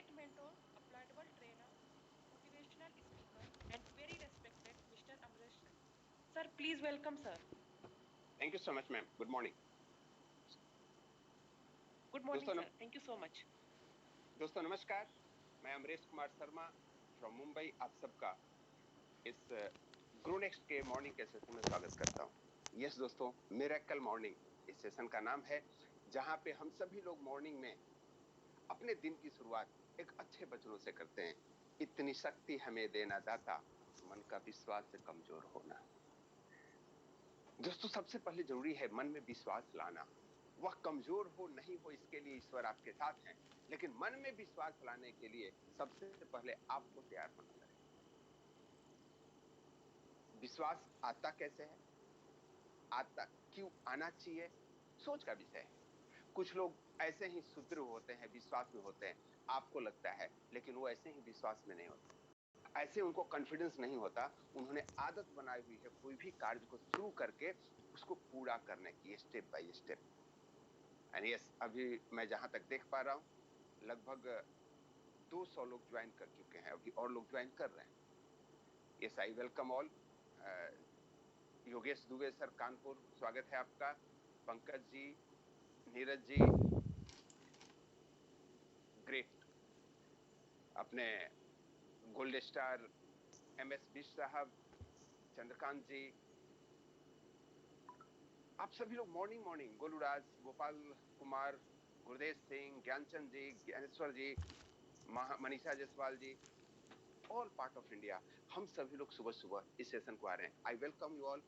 great mentor, applaudable trainer, motivational speaker, and very respected Mr. Amresh sir. Sir, please welcome sir. Thank you so much ma'am good morning Good morning, दोस्तों sir. Thank you so much. दोस्तों नमस्कार। मैं Amresh Kumar Sharma from Mumbai आप सबका इस grow next के morning के session में स्वागत करता हूं। यस दोस्तों, मिरेकल मॉर्निंग इस सेशन का नाम है, जहां पे हम सभी लोग मॉर्निंग में अपने दिन की शुरुआत एक अच्छे वचनों से करते हैं। इतनी शक्ति हमें देना दाता, मन का विश्वास से कमजोर होना। दोस्तों सबसे पहले जरूरी है मन में विश्वास लाना। वह कमजोर हो नहीं हो इसके लिए ईश्वर आपके साथ हैं, लेकिन मन में विश्वास लाने के लिए सबसे पहले आपको तैयार होना पड़ेगा। विश्वास आता कैसे है, आता क्यों आना चाहिए, सोच का विषय है। कुछ लोग ऐसे ही सुदृढ़ होते हैं, विश्वास में होते हैं, आपको लगता है, लेकिन वो ऐसे ही विश्वास में नहीं होते। ऐसे उनको कॉन्फिडेंस नहीं होता। उन्होंने आदत बनाई हुई है कोई भी कार्य को शुरू करके उसको पूरा करने की, step by step. And yes, अभी मैं जहां तक देख पा रहा हूं लगभग 200 लोग ज्वाइन कर चुके हैं, अभी और लोग ज्वाइन कर रहे हैं। Yes, I welcome all. Yogesh Dubey sir Kanpur, स्वागत है आपका। पंकज जी, नीरज जी, ग्रेट। अपने गोल्ड स्टार MS बिश साहब, चंद्रकांत जी, आप सभी लोग morning morning, Goluraj, Gopal Kumar, Gurdev Singh, Gyanchand ji, Gyaneshwar ji, Manisha Jaiswal ji, all part of India, हम सभी लोग सुबह सुबह इस सेशन को आ रहे हैं। I welcome you all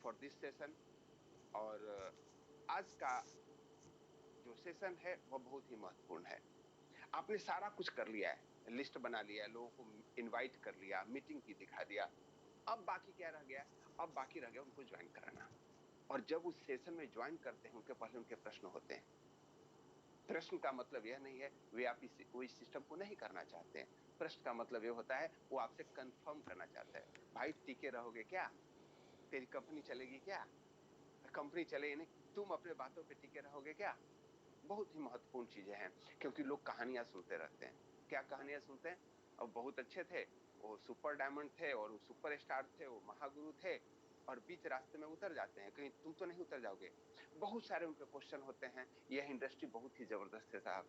for this session. और आज का जो सेशन है वह बहुत ही महत्वपूर्ण है। आपने सारा कुछ कर लिया है, लिस्ट बना लिया, लोगों को इनवाइट कर लिया, मीटिंग की दिखा दिया। अब बाकी क्या रह गया? अब बाकी रह गया उनको ज्वाइन कराना। और जब उस सेशन में ज्वाइन करते हैं, उनके पहले उनके प्रश्न होते हैं। प्रश्न का मतलब यह नहीं है वे आप वो इस सिस्टम को नहीं करना चाहते हैं। प्रश्न का मतलब यह होता है वो आपसे कंफर्म करना चाहते हैं, भाई टिके रहोगे क्या, तेरी कंपनी चलेगी क्या, कंपनी चलेगी नहीं, तुम अपने बातों पे टिके रहोगे क्या। बहुत ही महत्वपूर्ण चीजें हैं, क्योंकि लोग कहानियां सुनते रहते हैं। क्या कहानियां सुनते हैं? और बहुत अच्छे थे, वो सुपर डायमंड थे और वो सुपर स्टार थे, वो महागुरु थे, और बीच रास्ते में उतर जाते हैं, कहीं तुम तो नहीं उतर जाओगे। बहुत सारे उनके क्वेश्चन होते हैं। यह इंडस्ट्री बहुत ही जबरदस्त है साहब,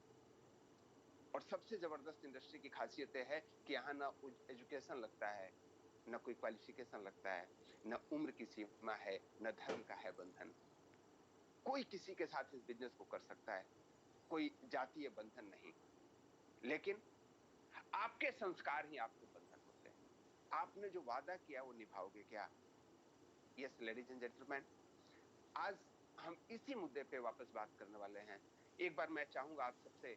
और सबसे जबरदस्त इंडस्ट्री की खासियत है कि यहाँ ना एजुकेशन लगता है, न कोई क्वालिफिकेशन लगता है, न उम्र की सीमा है, न धर्म का है बंधन। कोई किसी के साथ इस बिजनेस को कर सकता है, कोई जातीय बंधन नहीं। लेकिन आपके संस्कार ही आपके बंधन होते हैं। आपने जो वादा किया वो निभाओगे क्या? यस लेडीज एंड जेंटलमैन, आज हम इसी मुद्दे पे वापस बात करने वाले हैं। एक बार मैं चाहूंगा आप सबसे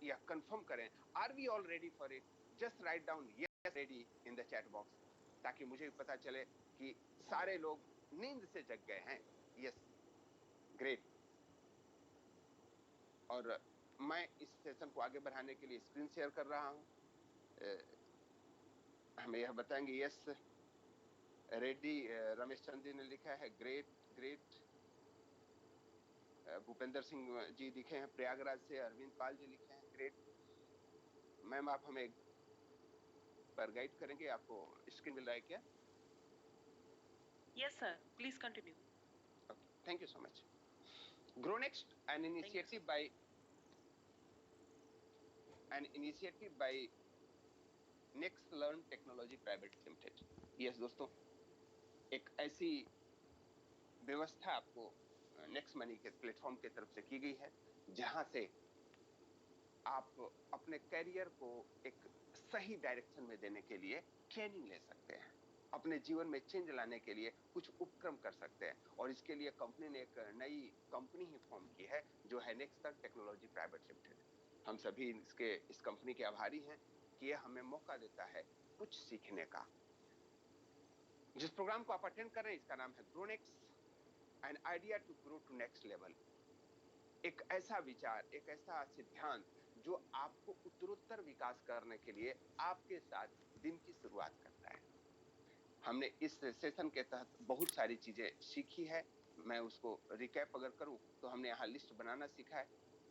या कंफर्म करें, are we all ready for it? Just write down yes ready in the chat box, ताकि मुझे भी पता चले कि सारे लोग नींद से जग गए हैं। Yes, great. और मैं इस सेशन को आगे बढ़ाने के लिए स्क्रीन शेयर कर रहा हूं। हमें यह बताएंगे यस रेड्डी, रमेश चंद्र जी ने लिखा है ग्रेट ग्रेट। भूपेंद्र सिंह जी लिखे हैं प्रयागराज से, अरविंद पाल जी लिखे हैं ग्रेट। मैम आप हमें एक बार गाइड करेंगे, आपको स्क्रीन मिल रहा है क्या? Yes, sir. Please continue. Okay, thank you so much. Grow next an Thank you, sir. Initiative by next learn technology private limited. Yes दोस्तों, एक ऐसी व्यवस्था आपको नेक्स्ट मनी के प्लेटफॉर्म की तरफ से की गई है, जहां से आप अपने करियर को एक सही डायरेक्शन में देने के लिए ट्रेनिंग ले सकते हैं, अपने जीवन में चेंज लाने के लिए कुछ उपक्रम कर सकते हैं। और इसके लिए कंपनी ने एक नई कंपनी ही फॉर्म की है, जो है नेक्स्ट टेक्नोलॉजी प्राइवेट लिमिटेड। हम सभी इस कंपनी के आभारी हैं कि यह हमें मौका देता है कुछ सीखने का। जिस प्रोग्राम को आप अटेंड कर रहे हैं इसका नाम है Gronex, an idea to grow to next level. एक ऐसा विचार, एक ऐसा सिद्धांत जो आपको उत्तरोत्तर विकास करने के लिए आपके साथ दिन की शुरुआत करता है। हमने इस सेशन के तहत बहुत सारी चीजें सीखी है। मैं उसको रिकैप अगर करूं तो हमने यहाँ लिस्ट बनाना सीखा है,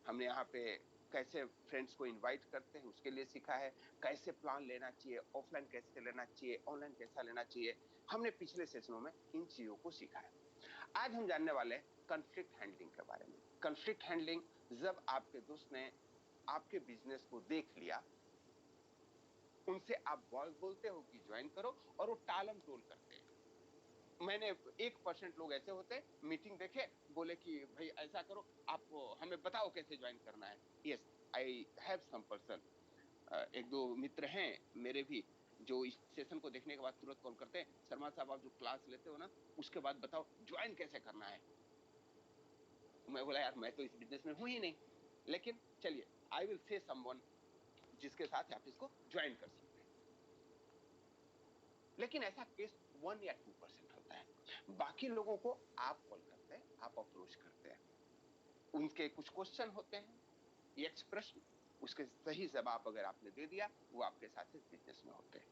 हमने यहाँ पे कैसे फ्रेंड्स को इनवाइट करते हैं उसके लिए सीखा है, कैसे प्लान लेना चाहिए, ऑफलाइन कैसे लेना चाहिए, ऑनलाइन कैसा लेना चाहिए, हमने पिछले सेशनों में इन चीजों को सीखा है। आज हम जानने वाले हैं कॉन्फ्लिक्ट हैंडलिंग के बारे में। कॉन्फ्लिक्ट हैंडलिंग, जब आपके दोस्त ने आपके बिजनेस को देख लिया, उनसे आप बोलते हो कि ज्वाइन करो और वो टालम टोल करते हैं। मैंने 1% लोग ऐसे होते हैं, मीटिंग देखे, बोले कि भाई ऐसा करो, आप हमें बताओ कैसे ज्वाइन करना है। Yes, I have some person, एक दो मित्र हैं मेरे भी, जो इस सेशन को देखने के बाद तुरंत कॉल करते हैं, शर्मा साहब आप जो क्लास लेते हो ना, उसके बाद बताओ ज्वाइन कैसे करना है। मैं बोला यार मैं तो इस बिजनेस में हूं ही नहीं, लेकिन चलिए आई विल से समवन जिसके साथ आप इसको ज्वाइन कर सकते हैं। लेकिन ऐसा केस 1 या 2% होता है। बाकी लोगों को आप कॉल करते हैं, आप अप्रोच करते हैं, उनके कुछ क्वेश्चन होते हैं, यक्स प्रश्न, उसके सही जवाब अगर आपने दे दिया, वो आपके साथ इस बिजनेस में होते हैं।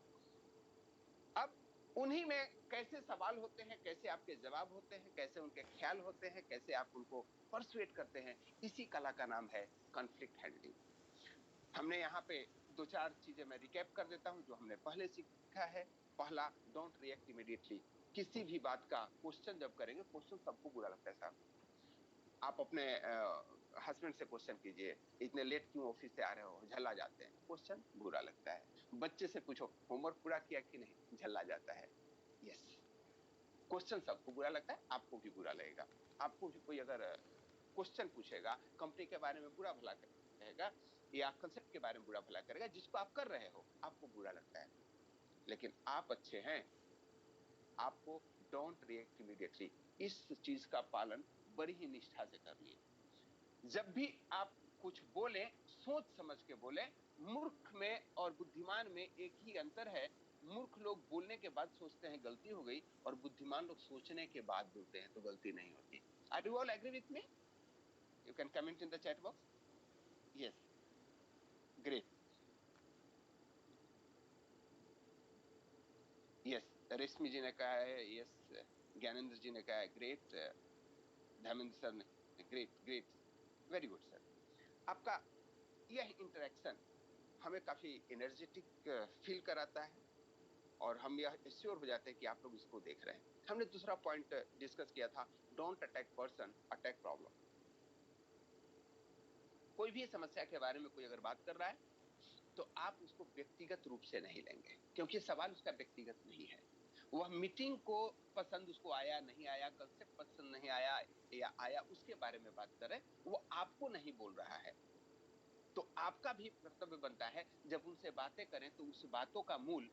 अब उन्हीं में कैसे सवाल होते हैं, कैसे आपके जवाब होते हैं, कैसे उनके ख्याल होते हैं, कैसे आप उनको परसुएट करते हैं, इसी कला का नाम है कॉन्फ्लिक्ट हैंडलिंग। हमने यहाँ पे 2-4 चीजें मैं रिकैप कर देता हूं जो हमने पहले सीखा है। पहला, डोंट रिएक्ट इमीडिएटली। किसी भी बात का क्वेश्चन जब करेंगे, क्वेश्चन सबको बुरा लगता है साहब। आप अपने हस्बैंड से क्वेश्चन कीजिए, इतने लेट क्यों ऑफिस से आ रहे हो, झल्ला जाते हैं, क्वेश्चन बुरा लगता है। बच्चे से पूछो होमवर्क पूरा किया कि नहीं, झल्ला जाता है। यस, क्वेश्चन सबको बुरा लगता है, आपको भी बुरा लगेगा। आपको भी कोई अगर क्वेश्चन पूछेगा, कंपनी के बारे में बुरा भला कहेगा या कंसेप्ट के बारे में बुरा भला करेगा, जिसको आप कर रहे हो, आपको बुरा लगता है। लेकिन आप अच्छे हैं, आपको डोंट रिएक्ट इमीडिएटली, इस चीज का पालन बड़ी ही निष्ठा से कर लिए। जब भी आप कुछ बोले, सोच समझ के बोले। मूर्ख में और बुद्धिमान में एक ही अंतर है, मूर्ख लोग बोलने के बाद सोचते हैं गलती हो गई, और बुद्धिमान लोग सोचने के बाद बोलते हैं तो गलती नहीं होती। Are you all agree with me? You can comment in the chat box. Yes, great. Yes, Reshmi ji ने कहा है, यस ज्ञानेंद्र जी ने कहा है, ग्रेट। धर्मेंद्र सर ने, great great, very good sir. आपका यह इंटरेक्शन हमें काफी एनर्जेटिक फील कराता है, और हम यह श्योर हो जाते हैं कि आप लोग इसको देख रहे हैं। हमने दूसरा पॉइंट डिस्कस किया था, don't attack person, attack problem. कोई भी समस्या के बारे में कोई अगर बात कर रहा है, तो आप उसको व्यक्तिगत रूप से नहीं लेंगे, क्योंकि सवाल उसका व्यक्तिगत नहीं है। वह मीटिंग को पसंद उसको आया नहीं आया, कंसेप्ट पसंद नहीं आया या आया, उसके बारे में बात कर रहे हैं, वो आपको नहीं बोल रहा है। तो आपका भी कर्तव्य बनता है जब उनसे बातें करें, तो उस बातों का मूल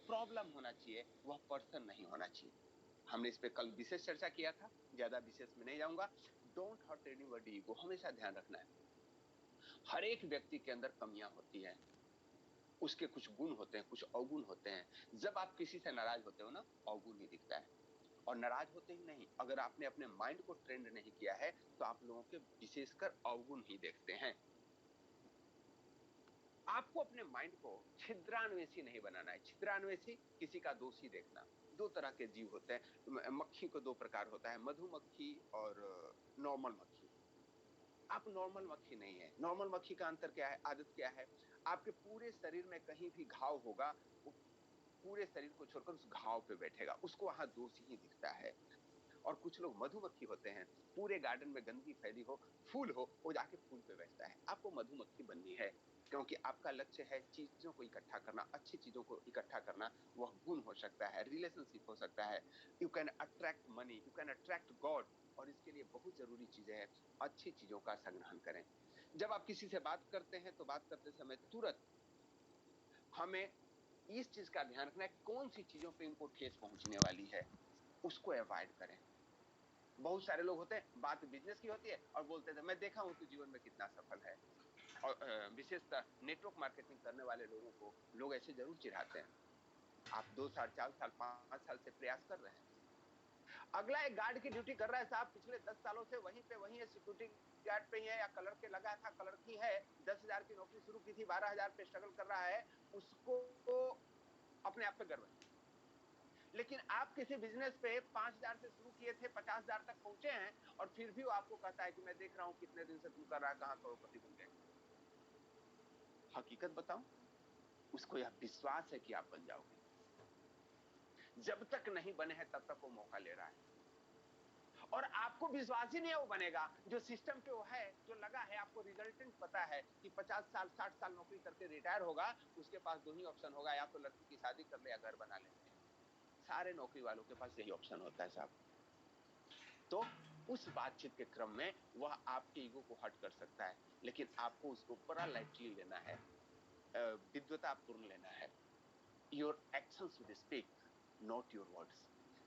प्रॉब्लम होना चाहिए, वह पर्सन नहीं होना चाहिए। हमने इस पे कल विशेष चर्चा किया था, ज्यादा विशेष में नहीं जाऊंगा। डोंट हर्ट एनीबॉडी ईगो, हमेशा ध्यान रखना है। हर एक व्यक्ति के अंदर कमियां होती हैं, उसके कुछ गुण होते हैं, कुछ अवगुण होते हैं। जब आप किसी से नाराज होते हो ना, अवगुण ही दिखता है। और नाराज होते ही नहीं, अगर आपने अपने माइंड को ट्रेंड नहीं किया है, तो आप लोगों के विशेषकर अवगुण ही देखते हैं। आपको अपने माइंड को छिद्रान्वेषी नहीं बनाना है। छिद्रान्वेषी, किसी का दोष ही देखना। दो तरह के जीव होते हैं, मक्खी को दो प्रकार होता है, मधुमक्खी और नॉर्मल मक्खी। आप नॉर्मल मक्खी नहीं है। नॉर्मल मक्खी का अंतर क्या है, आदत क्या है, आपके पूरे शरीर में कहीं भी घाव होगा, वो पूरे शरीर को छोड़कर उस घाव पे बैठेगा, उसको वहां दोष ही दिखता है। और कुछ लोग मधुमक्खी होते हैं, पूरे गार्डन में गंदगी फैली हो, फूल हो, वो जाके फूल पे बैठता है। आपको मधुमक्खी बननी है, क्योंकि आपका लक्ष्य है चीजों को इकट्ठा करना, अच्छी चीजों को इकट्ठा करना। वह गुण हो सकता है, रिलेशनशिप हो सकता है, you can attract money, you can attract God. और इसके लिए बहुत जरूरी चीजें हैं, अच्छी चीजों का संग्रहण करें। जब आप किसी से बात करते हैं, तो बात करते समय तुरंत हमें इस चीज का ध्यान रखना है, कौन सी चीजों पे इनको ठेस पहुंचने वाली है, उसको अवॉइड करें। बहुत सारे लोग होते हैं, बात बिजनेस की होती है और बोलते थे मैं देखा हूं तू जीवन में कितना सफल है। और विशेषतः नेटवर्क मार्केटिंग करने वाले लोगों को लोग ऐसे जरूर चिढ़ाते हैं। आप 2 साल, 4 साल, 5 साल से प्रयास कर रहे हैं, अगला एक गार्ड की ड्यूटी कर रहा है साहब, पिछले 10 सालों से वहीं पे वहीं है, सिक्योरिटी गार्ड पे ही है, या कलर के लगा था, कलर की है, 10,000 की नौकरी शुरू की थी, 12,000 पे स्ट्रगल कर रहा है, उसको अपने आप पे गर्व है। लेकिन आप किसी बिजनेस पे 5,000 से शुरू किए थे, 50,000 तक पहुंचे हैं, और फिर भी वो आपको कहता है कि मैं देख रहा हूं कितने दिन से तुम कर रहा है, कहां करोड़पति बन गए। हकीकत बताऊं, उसको यह विश्वास है कि आप बन जाओगे। जब तक नहीं बने हैं तब तक वो मौका ले रहा है, और आपको विश्वास ही नहीं है वो बनेगा। जो सिस्टम पे वो है, जो लगा है, आपको रिजल्टेंट पता है कि 50 साल 60 साल नौकरी करके रिटायर होगा, उसके पास दो ही ऑप्शन होगा, या तो लड़की की शादी कर ले या घर बना ले। सारे नौकरी वालों के पास यही ऑप्शन होता है साहब। तो उस बातचीत के क्रम में वह आपके ईगो को हर्ट कर सकता है, लेकिन आपको उसको बड़ा लाइटली लेना है, विद्वतापूर्ण लेना है। Your action should speak, not your words.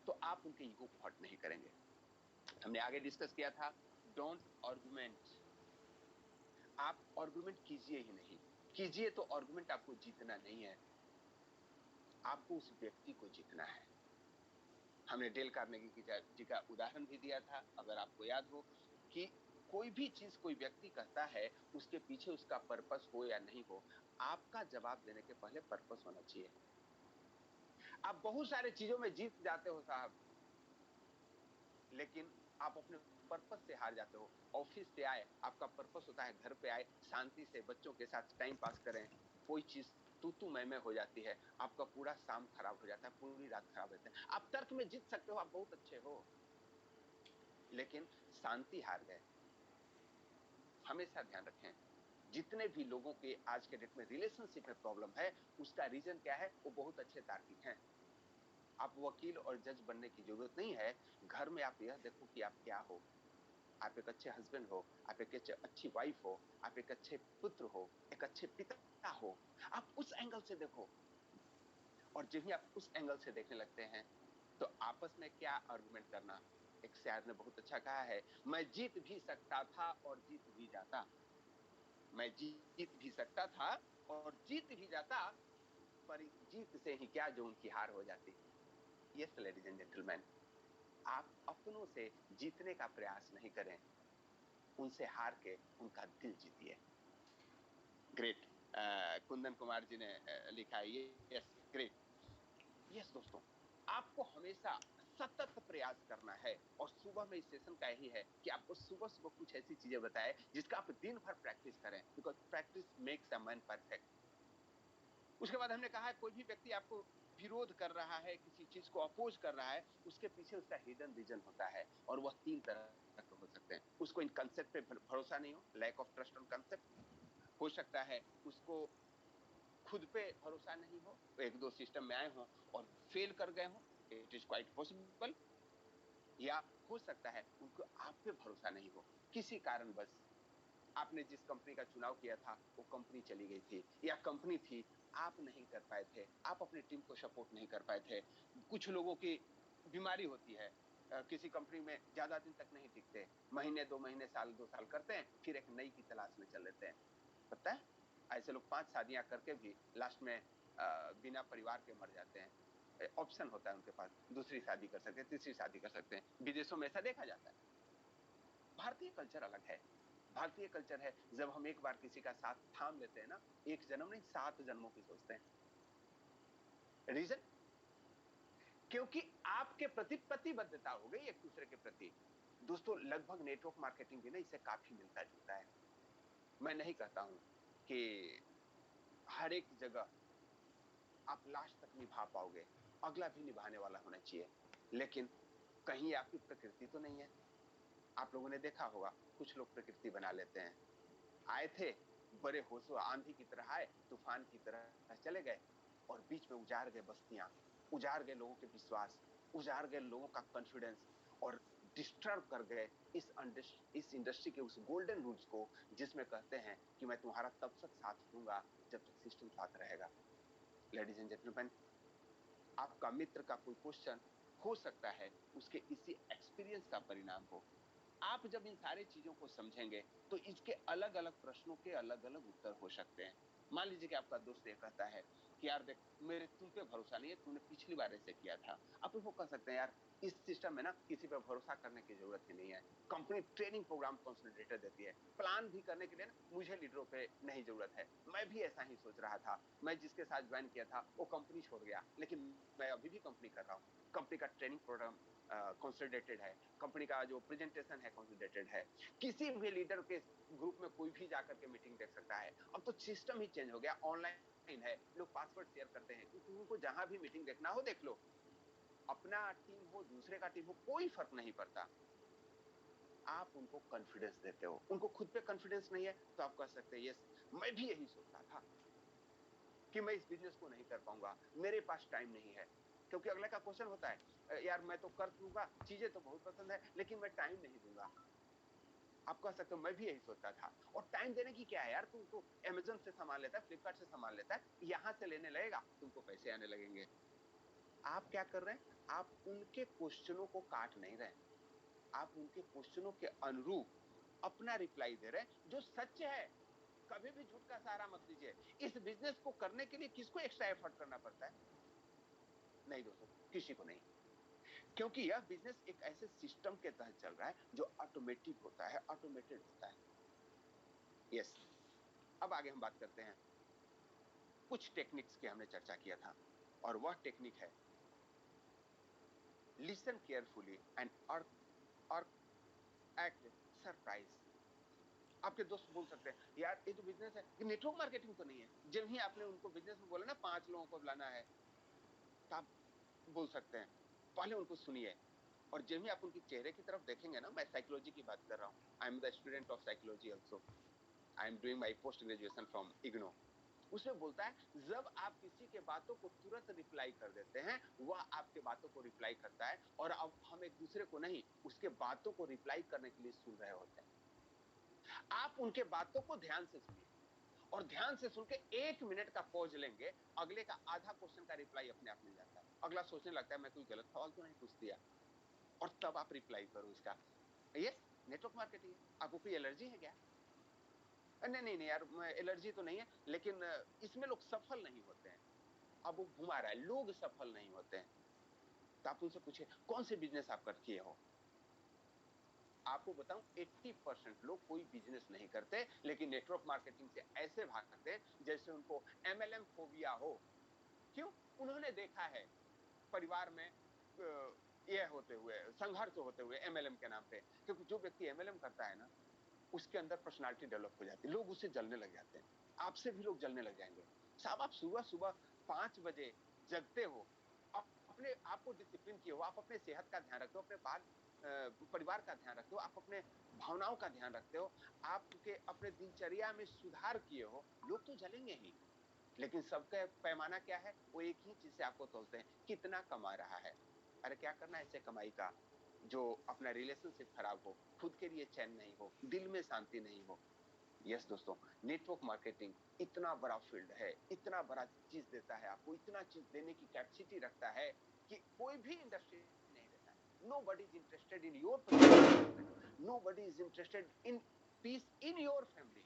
तो आप उनके ईगो को हर्ट नहीं करेंगे। हमने आगे डिस्कस किया था, डोंट आर्गुमेंट। आप आर्गुमेंट कीजिए ही नहीं। कीजिए तो आर्गुमेंट आपको जीतना नहीं है, आपको उस व्यक्ति को जीतना है। हमने डेल कार्नेगी जी का उदाहरण भी दिया था, अगर आपको याद हो, कि कोई भी चीज कोई व्यक्ति कहता है, उसके पीछे उसका पर्पस हो या नहीं हो, आपका जवाब देने के पहले पर्पस होना चाहिए। आप बहुत सारे चीजों में जीत जाते हो साहब, लेकिन आप अपने पर्पस से हार जाते हो। ऑफिस से आए, आपका पर्पस होता है घर पे आए, शांति से बच्चों के साथ टाइम पास करें, कोई चीज तू मैं हो जाती है, आपका पूरा शाम खराब हो जाता है, पूरी रात खराब रहती है। आप तर्क में जीत सकते हो, आप बहुत अच्छे हो, लेकिन शांति हार गए। हमेशा ध्यान रखें, जितने भी लोगों के आज के डेट में रिलेशनशिप में प्रॉब्लम है, उसका रीजन क्या है? वो बहुत अच्छे तार्किक हैं। आप वकील और जज बनने की जरूरत नहीं है। घर में आप यह देखो कि आप क्या हो। आप एक अच्छे हस्बैंड हो, आप एक अच्छी वाइफ हो, आप एक अच्छे पुत्र हो, एक अच्छे पिता हो। आप उस एंगल से देखो, और जब ही आप उस एंगल से देखने लगते हैं, तो आपस में क्या आर्गुमेंट करना। एक शायर ने बहुत अच्छा कहा है, मैं जीत भी सकता था और जीत भी जाता। मैं जीत भी सकता था और जीत भी जाता, पर इस जीत से ही क्या जो उनकी हार हो जाती। यस लेडीज एंड जेंटलमैन, आप अपनों से जीतने का प्रयास नहीं करें, उनसे हार के उनका दिल जीतिए। ग्रेट। कुंदन कुमार जी ने लिखा है, यस ग्रेट। यस दोस्तों, आपको हमेशा सतत प्रयास करना है, और सुबह में इस सेशन का यही है कि आपको सुबह सुबह कुछ ऐसी चीजें बताएं जिसका आप दिन भर प्रैक्टिस करें, because practice makes a man perfect. उसके बाद हमने कहा, कोई भी व्यक्ति आपको विरोध कर रहा है, किसी चीज को अपोज कर रहा है, उसके पीछे उसका हिडन रीजन होता है, और वह तीन तरह के हो सकते हैं। उसको इन कंसेप्ट पे भरोसा नहीं हो, lack of trust on concept हो सकता है। उसको खुद पे भरोसा नहीं हो, एक दो सिस्टम में आए हो और फेल कर गए हो, इट इज क्वाइट पॉसिबल। या हो सकता है उनको आप पे भरोसा नहीं हो, किसी कारण बस आपने जिस कंपनी का चुनाव किया था वो कंपनी चली गई थी, या कंपनी थी आप नहीं कर पाए थे, आप अपनी टीम को सपोर्ट नहीं कर पाए थे। कुछ लोगों की बीमारी होती है, किसी कंपनी में ज्यादा दिन तक नहीं टिकते, महीने 2 महीने साल 2 साल करते हैं, फिर एक नई की तलाश में चल लेते हैं। पता है, ऐसे लोग 5 शादियां करके भी लास्ट में बिना परिवार के मर जाते हैं। ऑप्शन होता है उनके पास, दूसरी शादी कर सकते हैं, तीसरी शादी कर सकते हैं। विदेशों में ऐसा देखा जाता है। भारतीय कल्चर अलग है। भारतीय कल्चर है, जब हम एक बार किसी का साथ थाम लेते हैं ना, एक जन्म नहीं 7 जन्मों की सोचते हैं। रीजन, क्योंकि आपके प्रति प्रतिबद्धता हो गई एक दूसरे के प्रति। दोस्तों, लगभग नेटवर्क मार्केटिंग भी ना इससे काफी मिलता जुलता है। मैं नहीं कहता हूं कि हर एक जगह आप लास्ट तक निभा पाओगे, अगला भी निभाने वाला होना चाहिए, लेकिन कहीं आपकी प्रकृति तो नहीं है। आप लोगों ने देखा होगा, कुछ लोग प्रकृति बना लेते हैं। आए थे, बड़े होशो आंधी की तरह आए, तूफान की तरह चले गए, और बीच में उजाड़ गए बस्तियां, उजाड़ गए लोगों के विश्वास, उजाड़ गए लोगों का कॉन्फिडेंस, और डिस्टर्ब कर गए इस इंडस्ट्री के उस गोल्डन रूल्स को, जिसमें कहते हैं कि मैं तुम्हारा तब तक साथ दूंगा जब तक सिस्टम साथ रहेगा। लेडीज एंड जेंटलमैन, आपका मित्र का कोई क्वेश्चन हो सकता है उसके इसी एक्सपीरियंस का परिणाम हो। आप जब इन सारी चीजों को समझेंगे, तो इसके अलग अलग प्रश्नों के अलग अलग उत्तर हो सकते हैं। मान लीजिए कि आपका दोस्त ये कहता है कि यार देख, मेरे तुम पे भरोसा नहीं है, तुमने पिछली बार ऐसे किया था। आप उसको कह सकते हैं, यार इस सिस्टम में ना किसी पे भरोसा करने की जरूरत ही नहीं है। कंपनी ट्रेनिंग प्रोग्राम कंसंट्रेटर देती है, प्लान भी करने के लिए ना मुझे लीडरों पे नहीं जरूरत है। मैं भी ऐसा ही सोच रहा था, मैं जिसके साथ ज्वाइन किया था वो कंपनी छोड़ गया, लेकिन मैं अभी भी कंपनी कर रहा हूँ। कंपनी का ट्रेनिंग प्रोग्राम कंसोलिडेटेड है, कंपनी का जो प्रेजेंटेशन है कंसोलिडेटेड है, किसी भी लीडर के ग्रुप में कोई भी जाकर के मीटिंग देख सकता है। अब तो सिस्टम ही चेंज हो गया, ऑनलाइन है, लोग पासवर्ड शेयर करते हैं, क्योंकि उनको जहां भी मीटिंग देखना हो देख लो, अपना टीम हो दूसरे का टीम हो कोई फर्क नहीं पड़ता, आप उनको कॉन्फिडेंस देते हो। उनको खुद पे कॉन्फिडेंस नहीं है तो आप कह सकते हैं यस, मैं भी यही सोचता था कि मैं इस बिजनेस को नहीं कर पाऊंगा, मेरे पास टाइम नहीं है। क्योंकि अगले का क्वेश्चन होता है यार मैं तो कर दूंगा, चीजें तो बहुत पसंद है, लेकिन मैं टाइम नहीं दूंगा। आप कह सकते हो मैं भी यही सोचता था। और टाइम देने की क्या है यार, तू तो अमेजन से सामान लेता है, फ्लिपकार्ट से सामान लेता है, यहां से लेने लगेगा तुमको पैसे आने लगेंगे। आप क्या कर रहे हैं, आप उनके क्वेश्चनों को काट नहीं रहे, आप उनके क्वेश्चनों के अनुरूप अपना रिप्लाई दे रहे हैं जो सच है। कभी भी झूठ का सहारा मत लीजिए। इस बिजनेस को करने के लिए किसको एक्स्ट्रा एफर्ट करना पड़ता है? नहीं दोस्तों, किसी को नहीं। क्योंकि यह बिजनेस एक ऐसे सिस्टम के तहत चल रहा है जो ऑटोमेटिक होता है, ऑटोमेटेड होता है। यस, अब आगे हम बात करते हैं। कुछ टेक्निक्स की हमने चर्चा किया था, और वह टेक्निक है listen carefully and act surprise. आपके दोस्त बोल सकते हैं यार ये जो बिजनेस है ये नेटवर्क मार्केटिंग तो नहीं है। जब ही आपने उनको बिजनेस में बोला ना 5 लोगों को बुलाना है, तो आप बोल सकते हैं पहले उनको सुनिए, और जब ही आप उनके चेहरे की तरफ देखेंगे ना, मैं साइकोलॉजी की बात कर रहा हूँ, I am the student of psychology also, I am doing my post graduation from IGNOU. उसमें बोलता है जब आप किसी के बातों को तुरंत रिप्लाई कर देते हैं, वह आपके बातों को रिप्लाई करता है, और अब हम एक दूसरे को नहीं, उसके बातों को रिप्लाई करने के लिए सुन रहे होते हैं। आप उनके बातों को ध्यान से सुनिए, और ध्यान से सुन के 1 मिनट का पॉज लेंगे, अगले का आधा क्वेश्चन का रिप्लाई अपने आप मिल जाता है। अगला सोचने लगता है मैं कोई गलत सवाल तो नहीं पूछ दिया, और तब आप रिप्लाई करो इसका। यस, नेटवर्क मार्केटिंग है। आपको कोई एलर्जी है क्या? नहीं नहीं नहीं यार, एलर्जी तो नहीं है, लेकिन इसमें लोग सफल नहीं होते हैं। अब वो घुमा रहा है, लोग सफल नहीं होते हैं। तो आप उनसे पूछिए कौन से बिजनेस आप कर किए हो। आपको बताऊं 80% लोग कोई बिजनेस नहीं करते, लेकिन नेटवर्क मार्केटिंग से ऐसे भागते जैसे उनको एमएलएम फोबिया हो। क्यों? उन्होंने देखा है परिवार में यह होते हुए, संघर्ष होते हुए एमएलएम के नाम पे। क्योंकि जो व्यक्ति एमएलएम करता है ना, उसके अंदर पर्सनालिटी डेवलप हो जाती है, लोग उससे जलने लग जाते हैं। आपसे भी लोग जलने लग जाएंगे। साहब आप सुबह सुबह 5 बजे जगते हो, अपने आप को डिसिप्लिन किए हो, आप अपने सेहत का ध्यान रखते हो, अपने बाल परिवार का ध्यान रखते हो, आप अपने भावनाओं का ध्यान रखते हो, आपके अपने दिनचर्या में सुधार किए हो, लोग तो जलेंगे ही। लेकिन सबका पैमाना क्या है? वो एक ही चीज से आपको तोलते हैं, कितना कमा रहा है। अरे क्या करना है ऐसे कमाई का जो अपना रिलेशनशिप खराब हो, खुद के लिए चैन नहीं हो, दिल में शांति नहीं हो। यस दोस्तों, नेटवर्क मार्केटिंग इतना बड़ा फील्ड है, इतना बड़ा चीज देता है आपको, इतना चीज देने की कैपेसिटी रखता है कि कोई भी इंडस्ट्री नहीं देता है। Nobody is interested in your profit. Nobody is interested in peace in your family.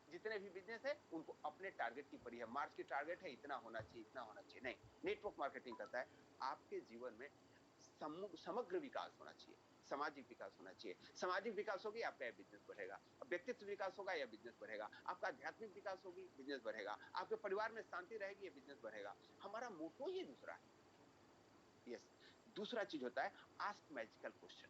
जितने भी बिजनेस है उनको अपने टारगेट की पड़ी है, मार्च की टारगेट है, इतना होना चाहिए, इतना होना चाहिए। नहीं, नेटवर्क मार्केटिंग कहता है आपके जीवन में समग्र विकास होना चाहिए, सामाजिक विकास होना चाहिए। सामाजिक विकास होगी, आपका बिजनेस बढ़ेगा। व्यक्तित्व विकास होगा, या बिजनेस बढ़ेगा। आपका आध्यात्मिक विकास होगी, बिजनेस बढ़ेगा। आपके परिवार में शांति रहेगी, ये बिजनेस बढ़ेगा। हमारा मोटो ही दूसरा है। यस, दूसरा चीज होता है आस्क मैजिकल क्वेश्चन।